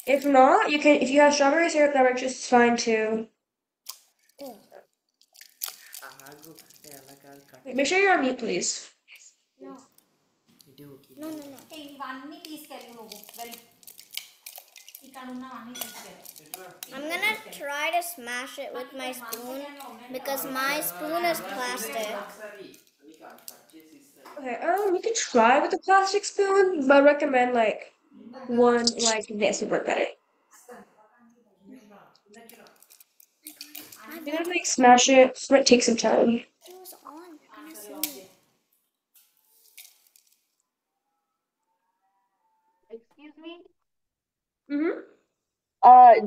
If not, you can. If you have strawberry syrup, that works just fine too. Ew. Wait, make sure you're on mute, please. No. No, no, no. I'm gonna try to smash it with my spoon because my spoon is plastic. Okay, you can try with a plastic spoon, but I recommend like one like this would work better. You gotta like smash it. It might take some time. It was on. I'm gonna see. Excuse me. Mm-hmm.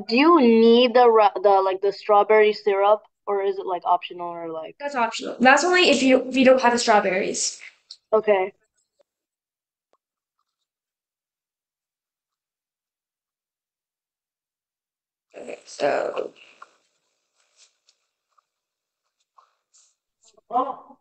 Do you need the strawberry syrup, or is it like optional or like? That's optional. That's only if you don't have the strawberries. Okay. Okay, so Oh.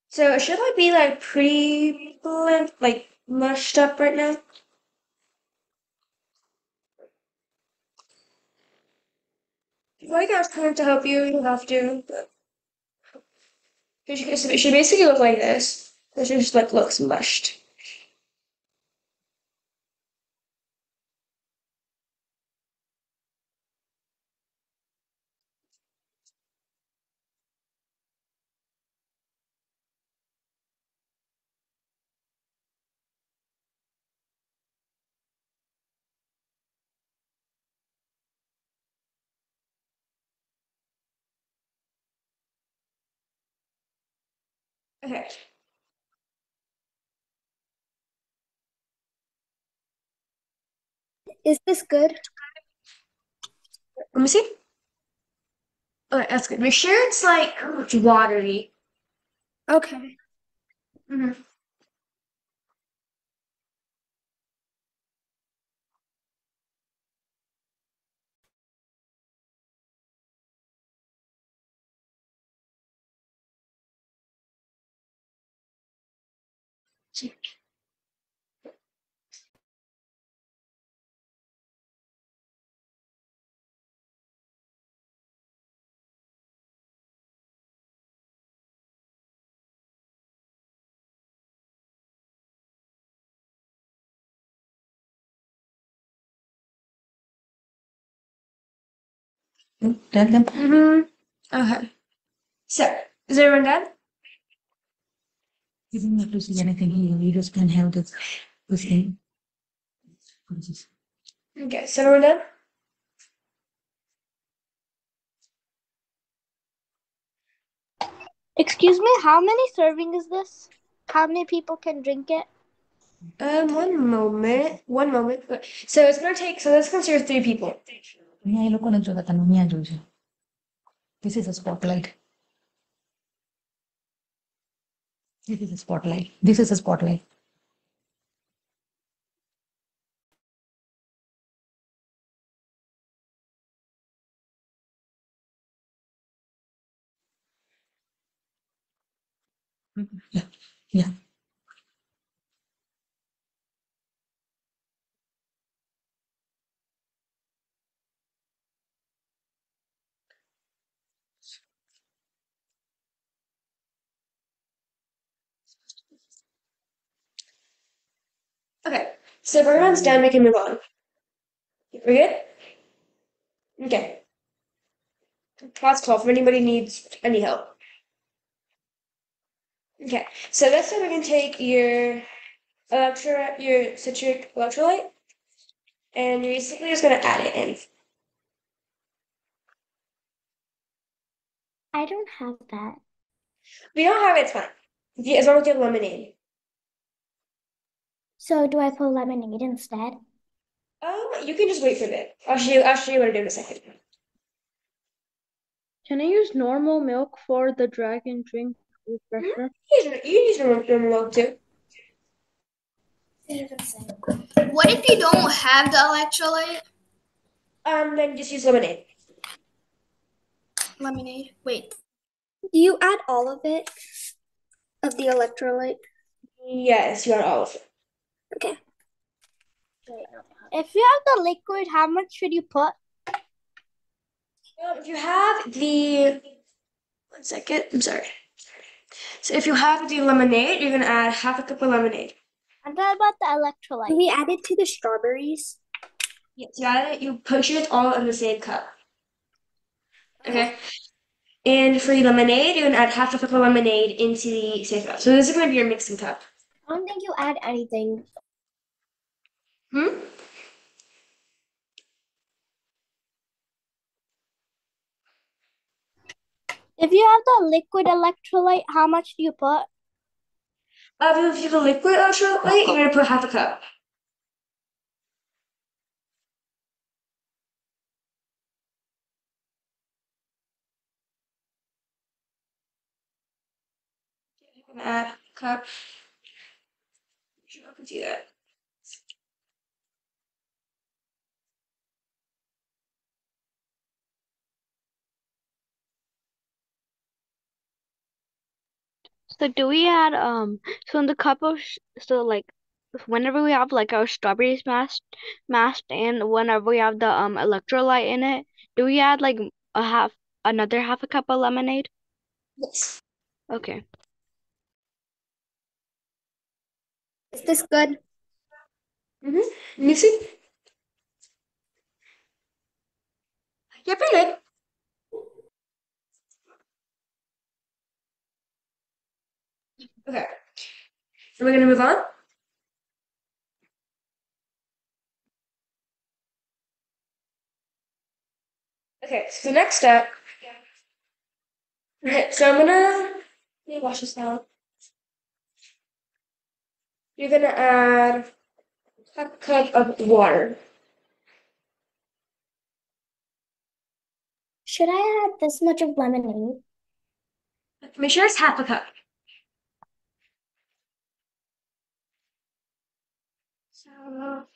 so it should like be like pretty blend, like mushed up right now. If I got time to help you, you have to. Because it should basically look like this. It should just like looks mushed. Okay. Is this good? Let me see. Okay, that's good. Make sure it's like watery. Okay. Mm-hmm. Mm-hmm. Okay. So, is everyone done? You don't have to see anything here. You just can have this thing. Okay, so everyone done? Excuse me, how many serving is this? How many people can drink it? One moment. One moment. So it's gonna take. So that's gonna serve 3 people. This is a spotlight. This is a spotlight. This is a spotlight. Yeah. Yeah. Okay. So if everyone's done, we can move on. We're good? Okay. Last call if anybody needs any help. Okay. So this time we're gonna take your citric electrolyte, and you're basically just gonna add it in. I don't have that. If you don't have it, it's fine. As long as you have lemonade. So do I put lemonade instead? You can just wait for a bit. I'll show you what to do in a second. Can I use normal milk for the dragon drink refresher? You can use normal milk too. What if you don't have the electrolyte? Then just use lemonade. Lemonade. Wait. Do you add all of it? Of the electrolyte? Yes, you got all of it. Okay. If you have the liquid, how much should you put? If you have the 1 second, I'm sorry. So if you have the lemonade, you're gonna add half a cup of lemonade. And what about the Do electrolyte? we add it to the strawberries? Yes, you add it. You push it all in the same cup. Okay. And for the lemonade, you're gonna add half a cup of lemonade into the same cup. So this is gonna be your mixing cup. I don't think you add anything. Hmm. If you have the liquid electrolyte, how much do you put? If you have a liquid electrolyte, you're gonna put half a cup. You're gonna add a cup. I can see that. So do we add so in the cup of so like whenever we have like our strawberries mashed and whenever we have the electrolyte in it, do we add like another half a cup of lemonade? Yes. Okay. Is this good? Mm-hmm. You see? Yeah, pretty good. Okay. So we're gonna move on. Okay, so the next step. Okay, so let me wash this down. You're gonna add a cup of water. Should I add this much of lemonade? Make sure it's half a cup. So,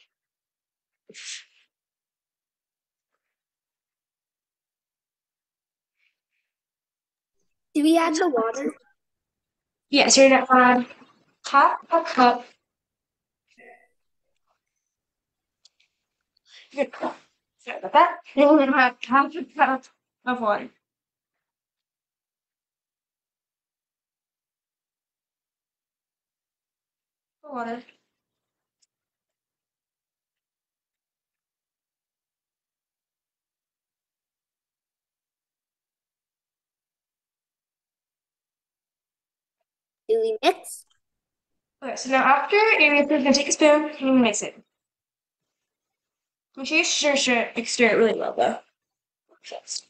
Do we add the water? yes, you're gonna add half a cup. Sorry about that. You're gonna add half a cup of water. Water. manually mix. Okay, so now after you're gonna take a spoon and you're gonna mix it. Make sure you stir it really well though. First.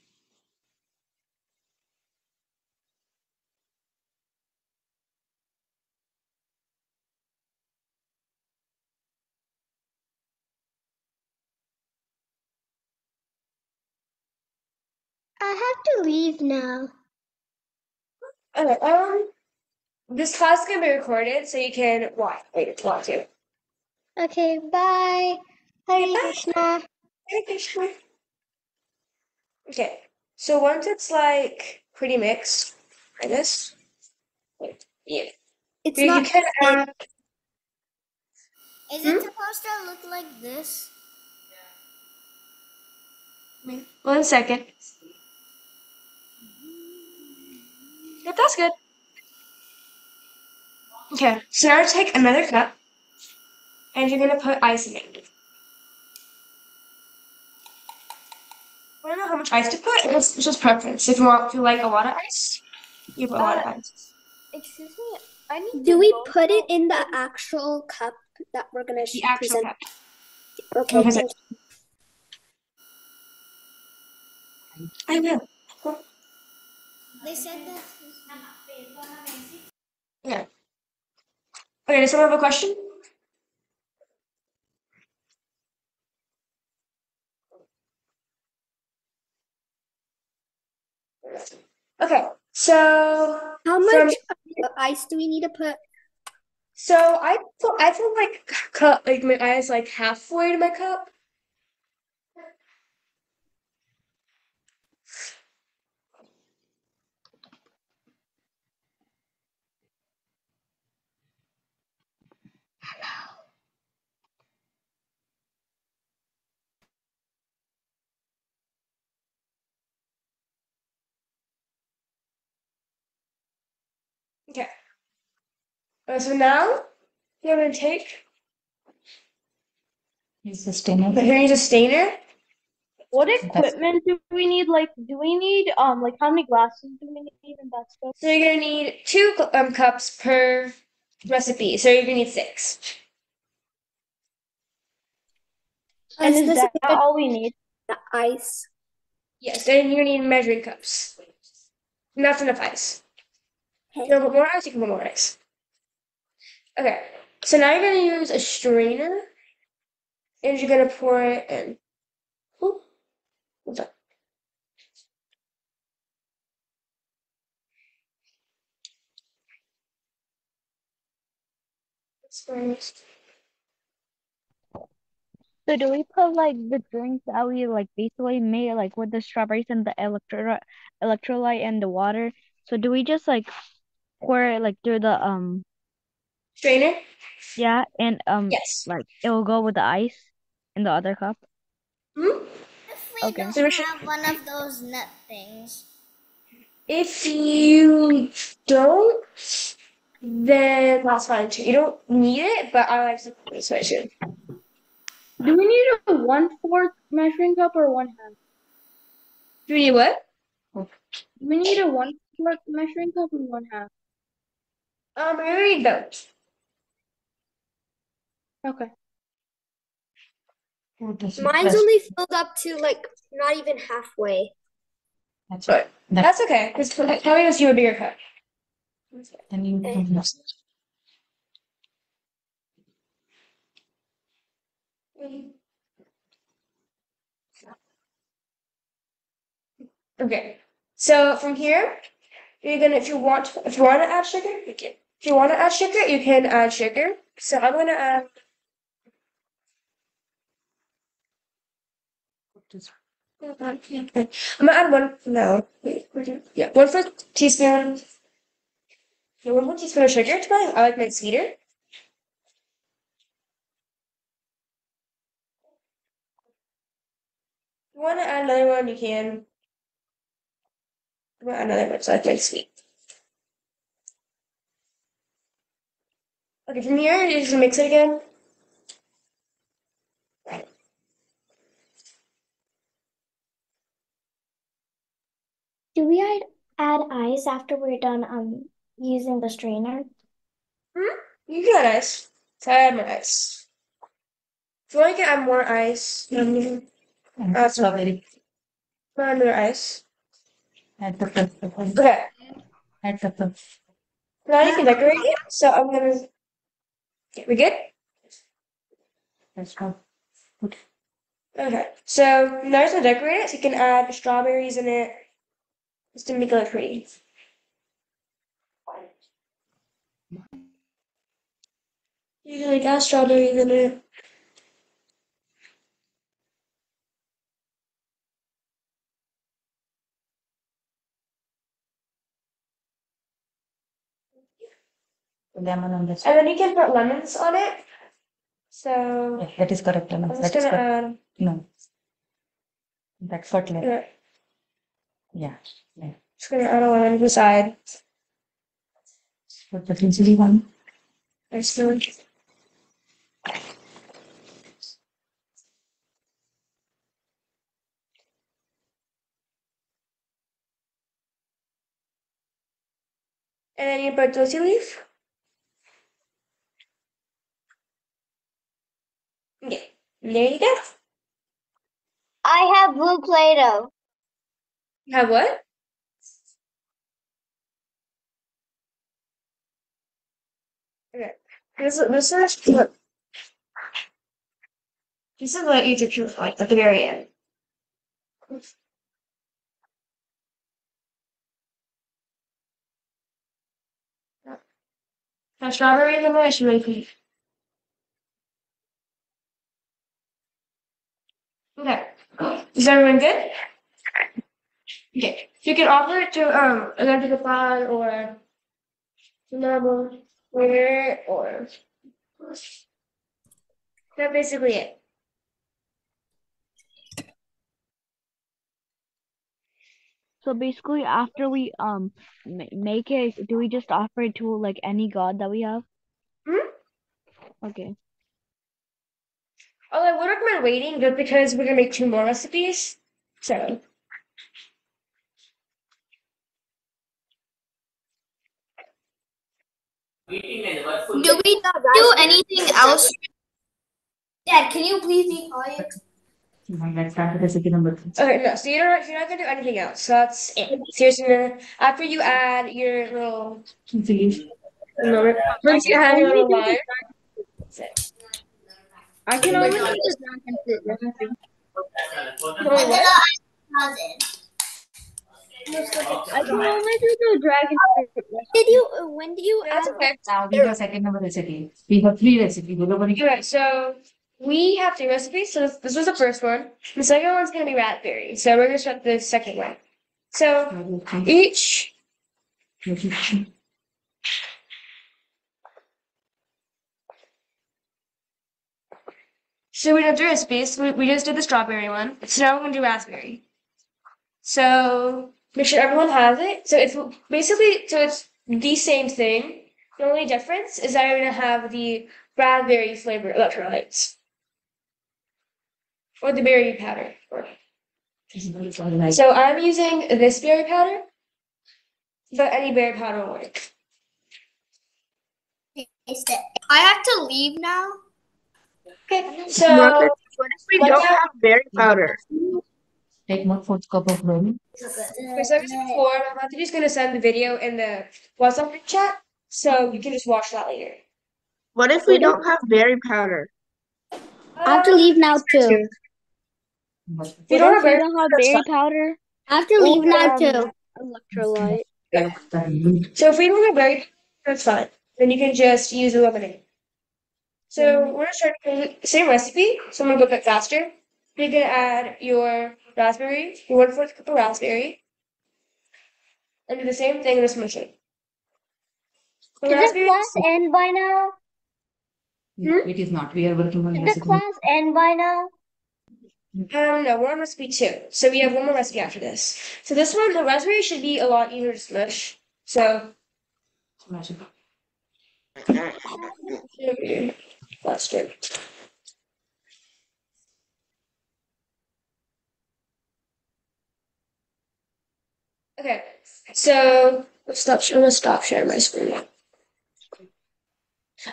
I have to leave now. Okay, this class is gonna be recorded, so you can watch later if you want to. Okay, bye. Okay, Hare bye. Krishna. Hare Krishna. Okay, so once it's like pretty mixed, like this. Wait, yeah. It's You not can add. Is it supposed to look like this? Wait, 1 second. Yep, that's good. Okay, so now take another cup, and you're gonna put ice in it. I don't know how much ice to put. It's just preference. If you like a lot of ice, you put a lot of ice. Excuse me, I need Do to we go put it now. in the actual cup that we're gonna The actual present? cup. Okay, Because thank you. I will. They said that. Yeah. Okay, does someone have a question? Okay, so How from much ice do we need to put? so I feel like cup like my eyes like halfway to my cup. Okay. So now you're gonna take. Use the strainer. Okay, here use a stainer. What equipment do we need? Like, do we need like how many glasses do we need and that stuff? So you're gonna need 2 cups per recipe. So you're gonna need 6. And Is is this that good? all we need? The ice. Yes, then you're gonna need measuring cups. And that's enough ice. If Okay. you want to put more ice, you can put more ice. Okay. So now you're gonna use a strainer, and you're gonna pour it in. Ooh, what's up? First. So do we put like the drinks that we like basically made like with the strawberries and the electrolyte and the water? So do we just like pour it like through the Strainer? yeah and Yes. like it will go with the ice in the other cup? Hmm? If we Okay. don't So we should, have one of those nut things. if you don't, then that's fine too. You don't need it, but I like to put it, so I should. Do we need a 1/4 measuring cup or 1/2? Do you need what? Do we need a 1/4 measuring cup or 1/2? I already need those. Okay. Mine's only filled up to like not even halfway. That's But that's okay, because probably just you a bigger cup. Then you Okay. can use it. Okay. So from here, you're gonna if you want to add sugar, you can. If you want to add sugar, you can add sugar. So I'm gonna add. I'm gonna add one. No, wait, yeah, 1/4 teaspoon. Yeah, 1/4 teaspoon of sugar to mine. I like mine sweeter. If you want to add another one, you can. I'm gonna add another one, so I like mine sweet. Okay, from here, you just mix it again. Do we add ice after we're done using the strainer? You can add ice. So I add more ice. If you want to add more ice, And strawberry. add more ice. Add pepper. Okay. Add pepper. Now you can decorate it. So I'm gonna. Okay, we good? That's all. Good. Okay. So now you're gonna decorate it. So you can add strawberries in it, just to make it look pretty. You can like add strawberries in it. Lemon on this. And then you can put lemons on it. So Yeah, that is correct. Lemon. I'm That just is gonna correct. add. No. That's what lemon. Yeah, Yeah. Yeah. just gonna add a lemon to the side. Put the chili one. There's still. And then you put tulsi leaf. Yeah. There you go. I have blue Play-Doh. You have what? Okay. This is what you should look like at the very end. Now strawberry in the middle is really pretty. Okay. Is everyone good? Okay. So you can offer it to either to the pod or to normal waiter or that's basically it. So basically, after we make it, do we just offer it to like any god that we have? Hmm? Okay. Although I would recommend waiting just because we're gonna make 2 more recipes. So Do we not do anything else? Dad, can you please be quiet? Let's start with recipe number 2. okay, no, so you're not gonna do anything else. So that's it. So you're just gonna after you add your little Chili. moment, I once you can add your only little do the lime, that's it. I can only do the dragon fruit recipe. Only what? I can only do the dragon fruit Did recipe. you? When did you Yeah, that's add? okay. Now we have second number recipe. We have 3 recipes. Okay, so we have 2 recipes. So this was the first one. The second one's gonna be raspberry. So we're gonna start the second one. So each so we did the recipes. We just did the strawberry one. So now we're gonna do raspberry. So make sure everyone has it. So it's basically it's the same thing. The only difference is that we're gonna have the raspberry flavored electrolytes or the berry powder. So I'm using this berry powder, but any berry powder will work. I have to leave now. Okay, so What if we let's don't have berry powder? Take 1/4 cup of milk. for seconds before, I'm just gonna send the video in the WhatsApp group chat, so you can just watch that later. What if we don't have berry powder? I have to leave now too. If you What don't if have we berry don't have powder, that's berry fine. powder I have to leave now or too. electrolyte? So if we don't have berry powder, that's fine. Then you can just use the lemonade. So we're gonna start with the same recipe, so I'm gonna go a bit faster. You're gonna add your raspberry, your 1/4 cup of raspberry, and do the same thing in this machine. The Did the raspberry, class end by now? It is not. We are working on Did the recipe. class end by now? no, we're on recipe 2, so we have one more recipe after this. So this one, the raspberry should be a lot easier to smush. So should be faster. Okay, so I'm gonna stop sharing my screen.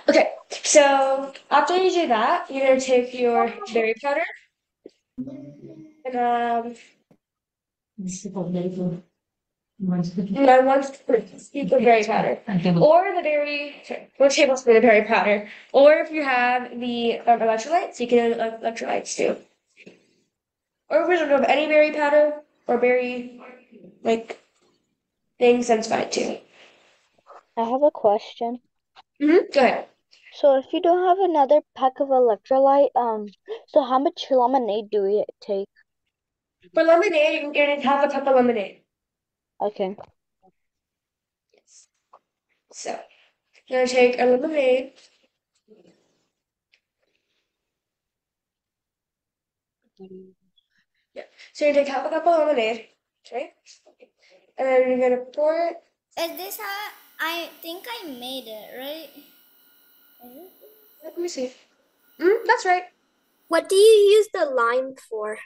Okay, so after you do that, you're gonna take your berry powder and one scoop of berry powder, or the berry, sorry, 1 tablespoon of berry powder, or if you have the electrolytes, you can add electrolytes too, or if you don't have any berry powder or berry like things, that's fine too. I have a question. Go ahead. So if you don't have another pack of electrolyte, so how much lemonade do we take? For lemonade, you're gonna have a cup of lemonade. Okay. Yes. So you're gonna take a lemonade. Yeah. So you're gonna take half a cup of lemonade, okay? And then you're gonna pour it. Is this how I think I made it, right? Let me see. That's right. What do you use the lime for?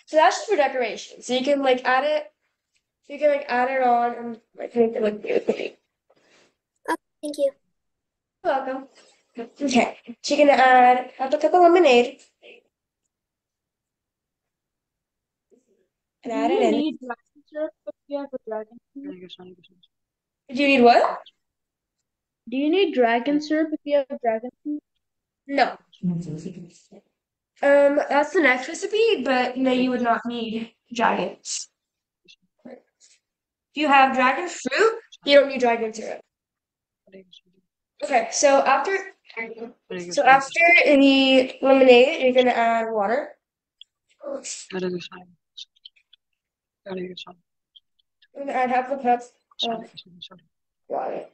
So that's just for decoration. So you can like add it. You can like add it on and like make it look beautiful. Oh, thank you. You're welcome. Okay. So you're gonna add half a cup of lemonade and Do add it you in. need dragon syrup if you have a dragon fruit? Do you need what? Do you need dragon syrup if you have dragon fruit? No. That's the next recipe, but no, you would not need dragons. If you have dragon fruit, you don't need dragon syrup. Okay, so after the lemonade, you're gonna add water. I'm gonna add half a cup of water.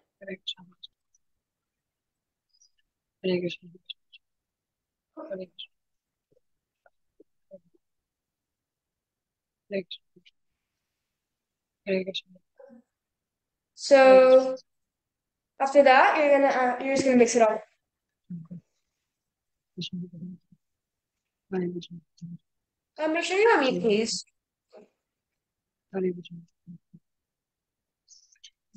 So after that, you're just gonna mix it all. Make sure you have meat, please.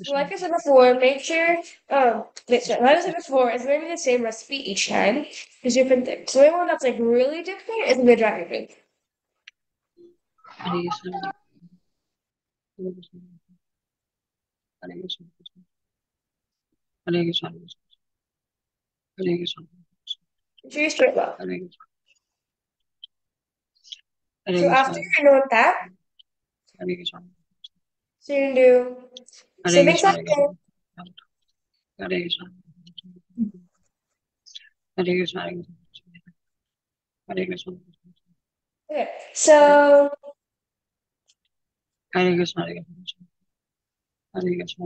So like I said before, make sure like I said before, it's gonna be the same recipe each time. There's different things. So the one that's like really different is the dragon fruit. Make sure you stir it well. So after you're done with that, so you're gonna do mix that in. Okay, so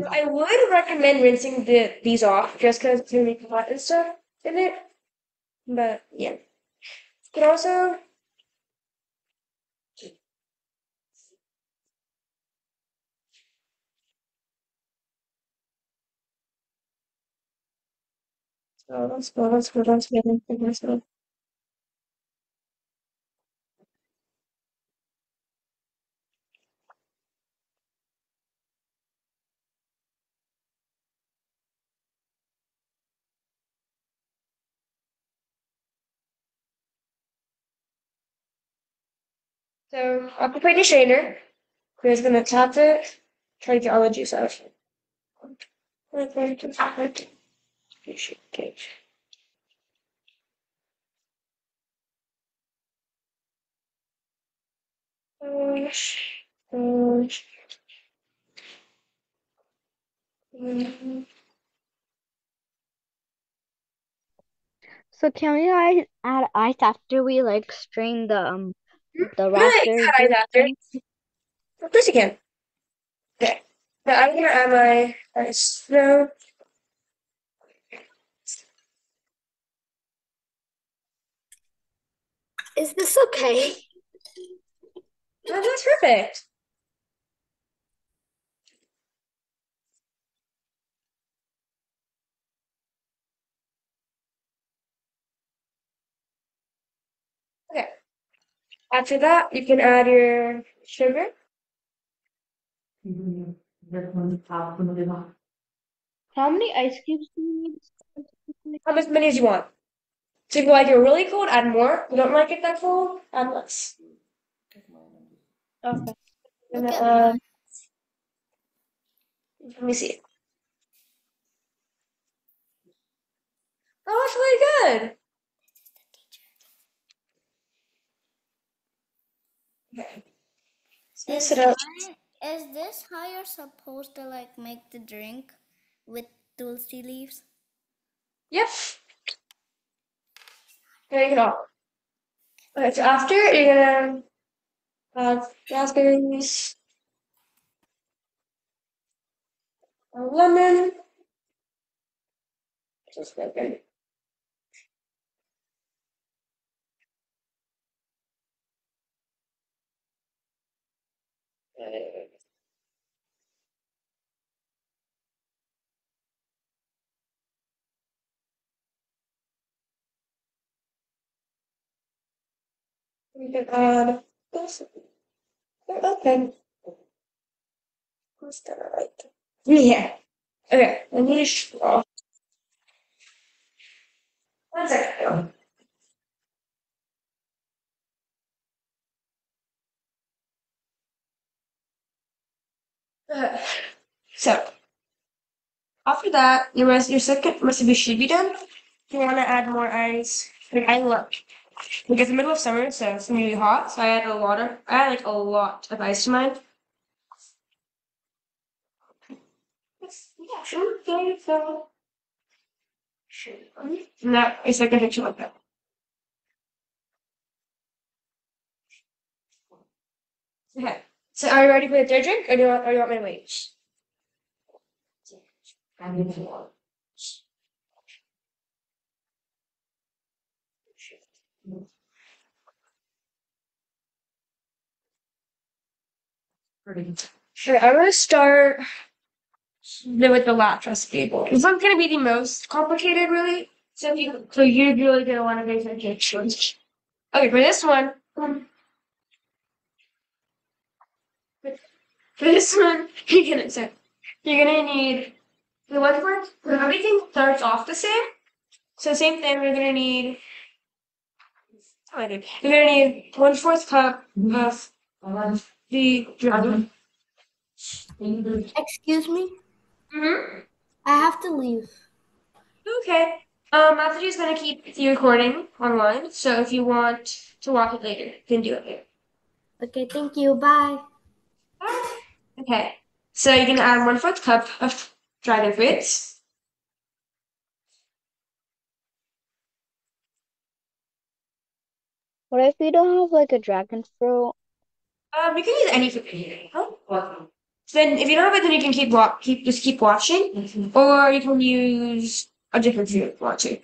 I would recommend rinsing these off just because it's gonna make hot and stuff in it. But yeah, you can also let's get into this one. So I'll prepare the strainer. We're just gonna tap it, try to get all the juice out. Okay. So can we add ice after we like strain the Yeah, you raspberry can add juice ice after. thing? Of course you can. Okay. Now I'm gonna add my ice now. Is this okay? Oh, that's perfect. Okay. After that, you can add your sugar. How many ice cubes do you need? How much many as you want. So if you like it really cold, add more. If you don't like it that cold, add less. Okay. And, Look at mine. let me see. Oh, that's really good. Okay. So mix Is it up. mine, is this how you're supposed to like make the drink with tulsi leaves? Yep. Take it off. Okay, so after you're gonna have raspberries, a lemon, just like that. We can add this. Okay. Who's that right? Yeah. Okay. I need a straw. 1 second. Okay. So after that, your second recipe should be done. If you want to add more ice, like I love, like it's the middle of summer, so it's gonna be hot. So I add I add like a lot of ice to mine. Yeah, sure. Okay, so sure. And that is like a picture like that. Okay. So are you ready for the third drink, or do you want me to wait? Sure. I'm gonna start with the last recipe. This one's gonna be the most complicated, really. So you're really gonna want to pay attention. Okay, for this one, you're gonna need the one part. Everything starts off the same. So same thing. We're gonna need. Oh, I did. You're gonna need 1/4 cup of the dragon. Excuse me? Mm-hmm. I have to leave. Okay. Matthew is gonna keep the recording online, so if you want to watch it later, you can do it later. Okay, thank you. Bye. Okay. So you're gonna add 1/4 cup of dragon fruits. What if we don't have like a dragon fruit? You can use any fruit. Huh? So then, if you don't have it, then you can keep watching, or you can use a different fruit watching.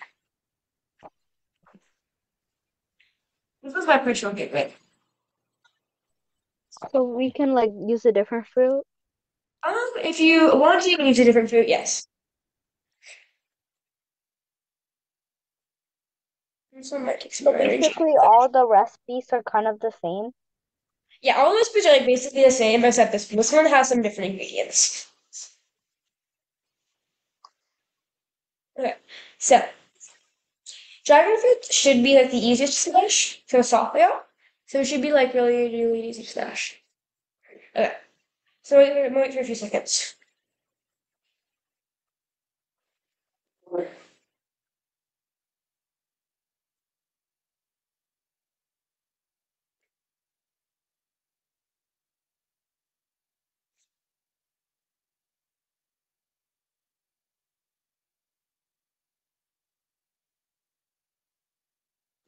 This was my personal favorite. So we can like use a different fruit? If you want to, you can use a different fruit. Yes. This one might take some So arranging. basically all the recipes are kind of the same. Yeah, all those foods are like basically the same, except this one has some different ingredients. Okay, so dragon fruit should be like the easiest to smash for the soft layout. So it should be like really, really easy to smash. Okay, so wait for a few seconds.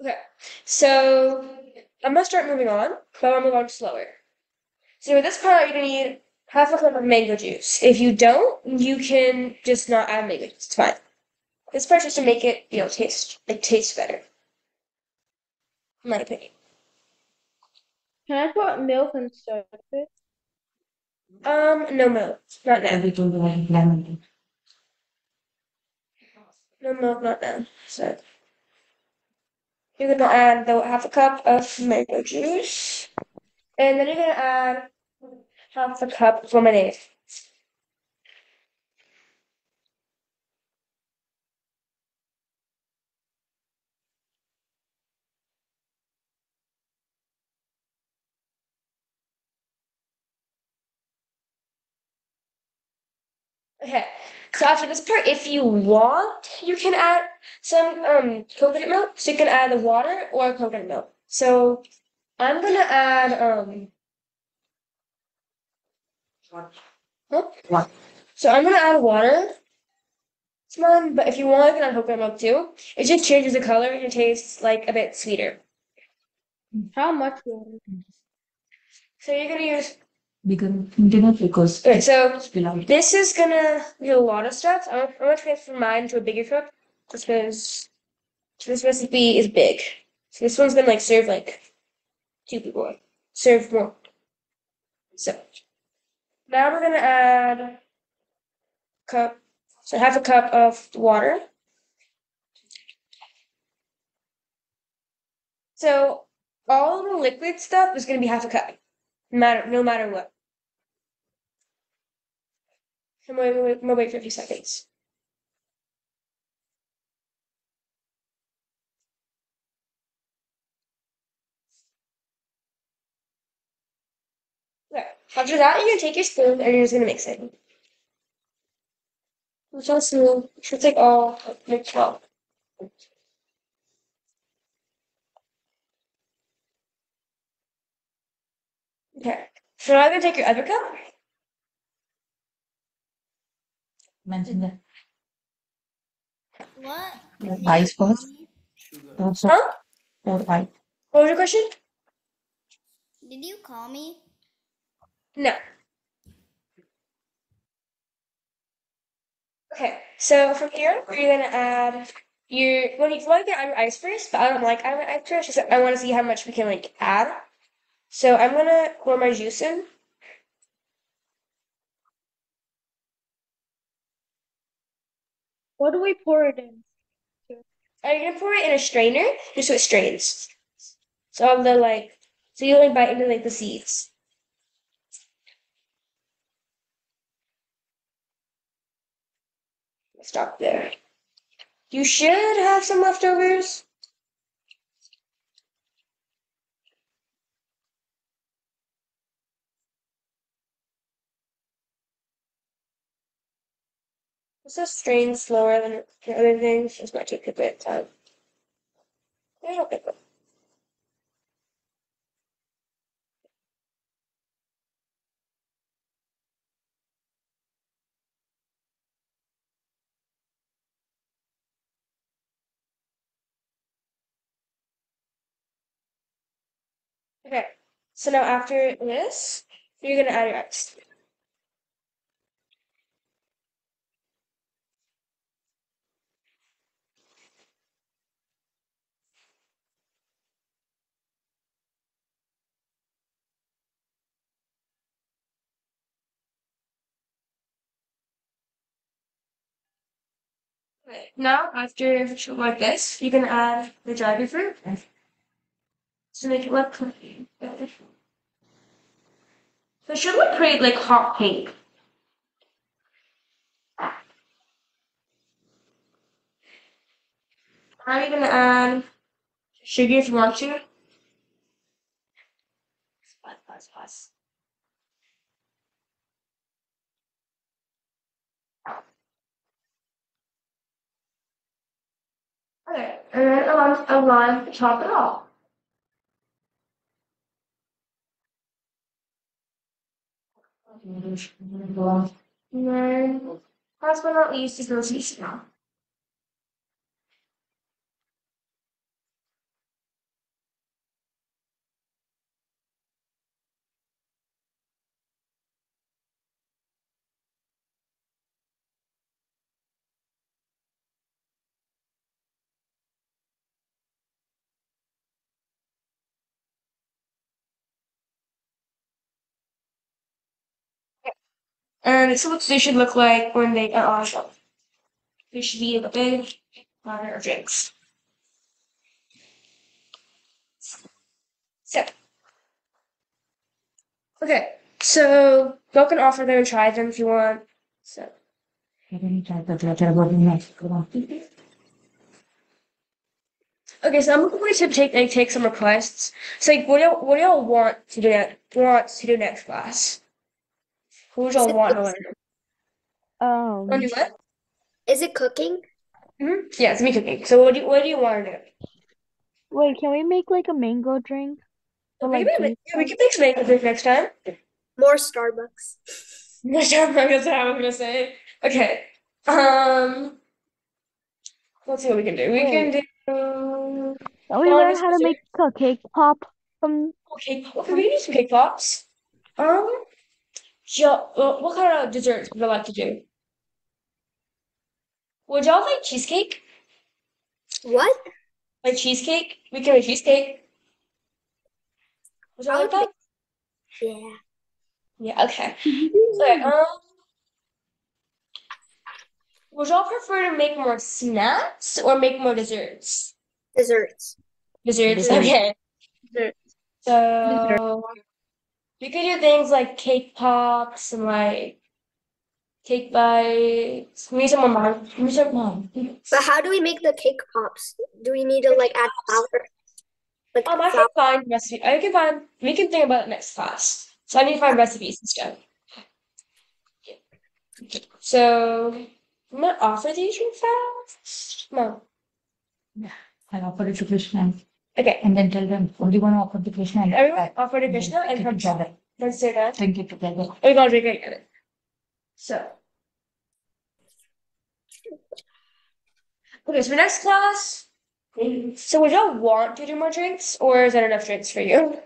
Okay, so I'm gonna start moving on, but I'm gonna move on slower. So with this part, you're gonna need 1/2 cup of mango juice. If you don't, you can just not add mango juice. It's fine. This part's just to make it, taste better, in my opinion. Can I put milk instead of it? No milk, not now. Everything like lemon. No milk, not now. So you're gonna add the 1/2 cup of mango juice, and then you're gonna add 1/2 cup of lemonade. Okay. So after this part, if you want, you can add some coconut milk. So you can add the water or coconut milk. So I'm gonna add huh? What? So I'm gonna add water. Come on, but if you want, you can add coconut milk too. It just changes the color and it tastes like a bit sweeter. How much water? So you're gonna use. Because Okay, so spill out. this is gonna be a lot of stuff. I'm gonna transfer mine to a bigger cup just because this recipe is big. So this one's gonna like serve like 2 people. Serve more. So now we're gonna add cup. So half a cup of water. So all the liquid stuff is gonna be half a cup, no matter what. I'm gonna wait for a few seconds. Okay. After that, you're gonna take your spoon and you're just gonna mix it. It's all smooth. Should take all mixed well. Okay. So now I'm gonna take your other cup. Mention that. What? Ice first. Also, Huh? or ice. What was your question? Did you call me? No. Okay. So from here, you're gonna add you want to get your ice first, but I don't like adding ice first. Just I want to see how much we can like add. So I'm gonna pour my juice in. What do we pour it in? I'm gonna pour it in a strainer just so it strains. So all the like, so you only bite into like the seeds. Stop there. You should have some leftovers. This just strains slower than the other things. This might take a bit of time. There's no big one. Okay. So now after this, you're gonna add your ice. Okay. Now after something like this, you can add the dragon fruit to make it look. So it should look pretty like hot pink. Now you're gonna add sugar if you want to. Plus. Okay, and then a lime to top it off. And then, last but not least, is rosy smell. And this is what they should look like when they are on. They should be a big water or drinks. So, okay, so you can offer them and try them if you want. So, okay, so I'm going to take some requests. So, like, what do y'all want to do next class? Who would y'all want to learn? Want to do what? Is it cooking? Yeah, it's me cooking. So what do you want to do? Wait, can we make like a mango drink or We like can juice? we can make some mango drink next time. More Starbucks. That's what I was gonna say. Okay. Um, let's see what we can do. We can Wait, do. can we learn how to make a cake pop from? Okay, okay, we can do some cake pops. Um, what kind of desserts would you like to do? Would y'all like cheesecake? What? Like cheesecake? We can make cheesecake. Would y'all I like would make, that? yeah. Yeah, okay. So, would y'all prefer to make more snacks or make more desserts? Desserts. Desserts, Dessert. okay. Dessert. So, we could do things like cake pops and like cake bites. We need some more mom. We need some mom. But how do we make the cake pops? Do we need to like add flour? Like I can flour? find recipe. I can find. We can think about it next class. So I need to find recipes and stuff. So I'm gonna offer these real fast. Mom. Yeah, I'll offer it to Krishna Okay. and then tell them, only one offer to Krishna and Everyone offer to Krishna and drink come it together. let's say that. Drink it together. We're gonna drink it together. So okay, so next class. So would y'all want to do more drinks or is that enough drinks for you?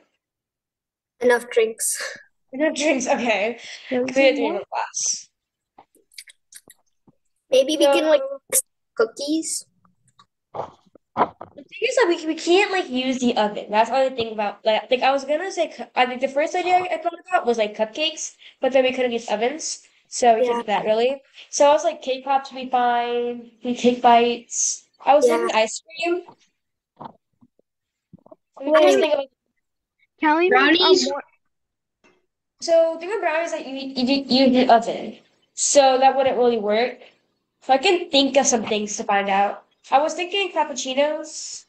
Enough drinks. Enough drinks, okay. Because we have to do more class. Maybe we can like So mix cookies. the thing is that we can't like use the oven. That's all I think about. Like I was gonna say, I think the first idea I thought about was like cupcakes, but then we couldn't use ovens, so we Yeah. can't do that really. So I was like, cake pops would be fine. We cake bites. I was Yeah. thinking ice cream. So we I can just am think of like. Can we make Brownies? more? So think of brownies that you use the oven, so that wouldn't really work. So I can think of some things to find out. I was thinking cappuccinos,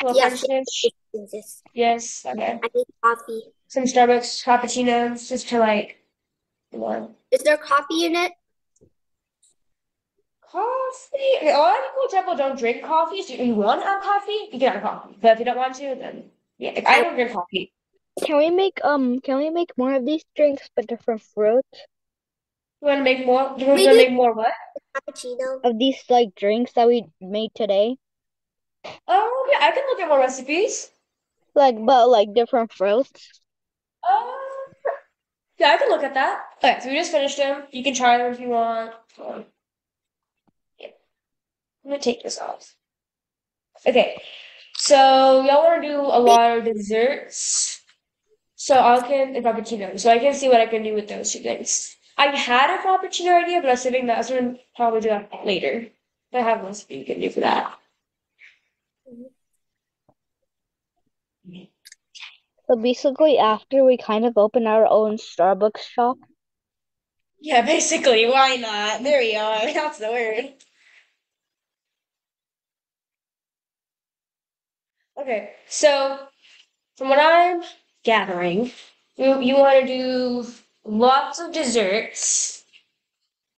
a little yes. French dish. Yes. Yes, okay. I need coffee. Some Starbucks cappuccinos just to like, you know, Is there coffee in it? coffee. Okay, a lot of people don't drink coffee, so if you want to have coffee, you can have coffee. But if you don't want to, then yeah, like, I don't drink coffee. Can we make more of these drinks but different fruits? You want to make more? Do you want We to do make more what? cappuccino. Of these like drinks that we made today? Oh, yeah, I can look at more recipes. But like different fruits? Um, yeah, I can look at that. Okay, so we just finished them. You can try them if you want. Yeah, I'm gonna take this off. Okay, so y'all want to do a lot of desserts. So I can, and frappuccino. So I can see what I can do with those two things. I had a frappuccino idea, but I was saving that. I was gonna probably do that later. I have a recipe you can do for that. So basically after we kind of open our own Starbucks shop. Yeah, basically, why not? There we are. That's the word. Okay, so from what I'm gathering, you want to do lots of desserts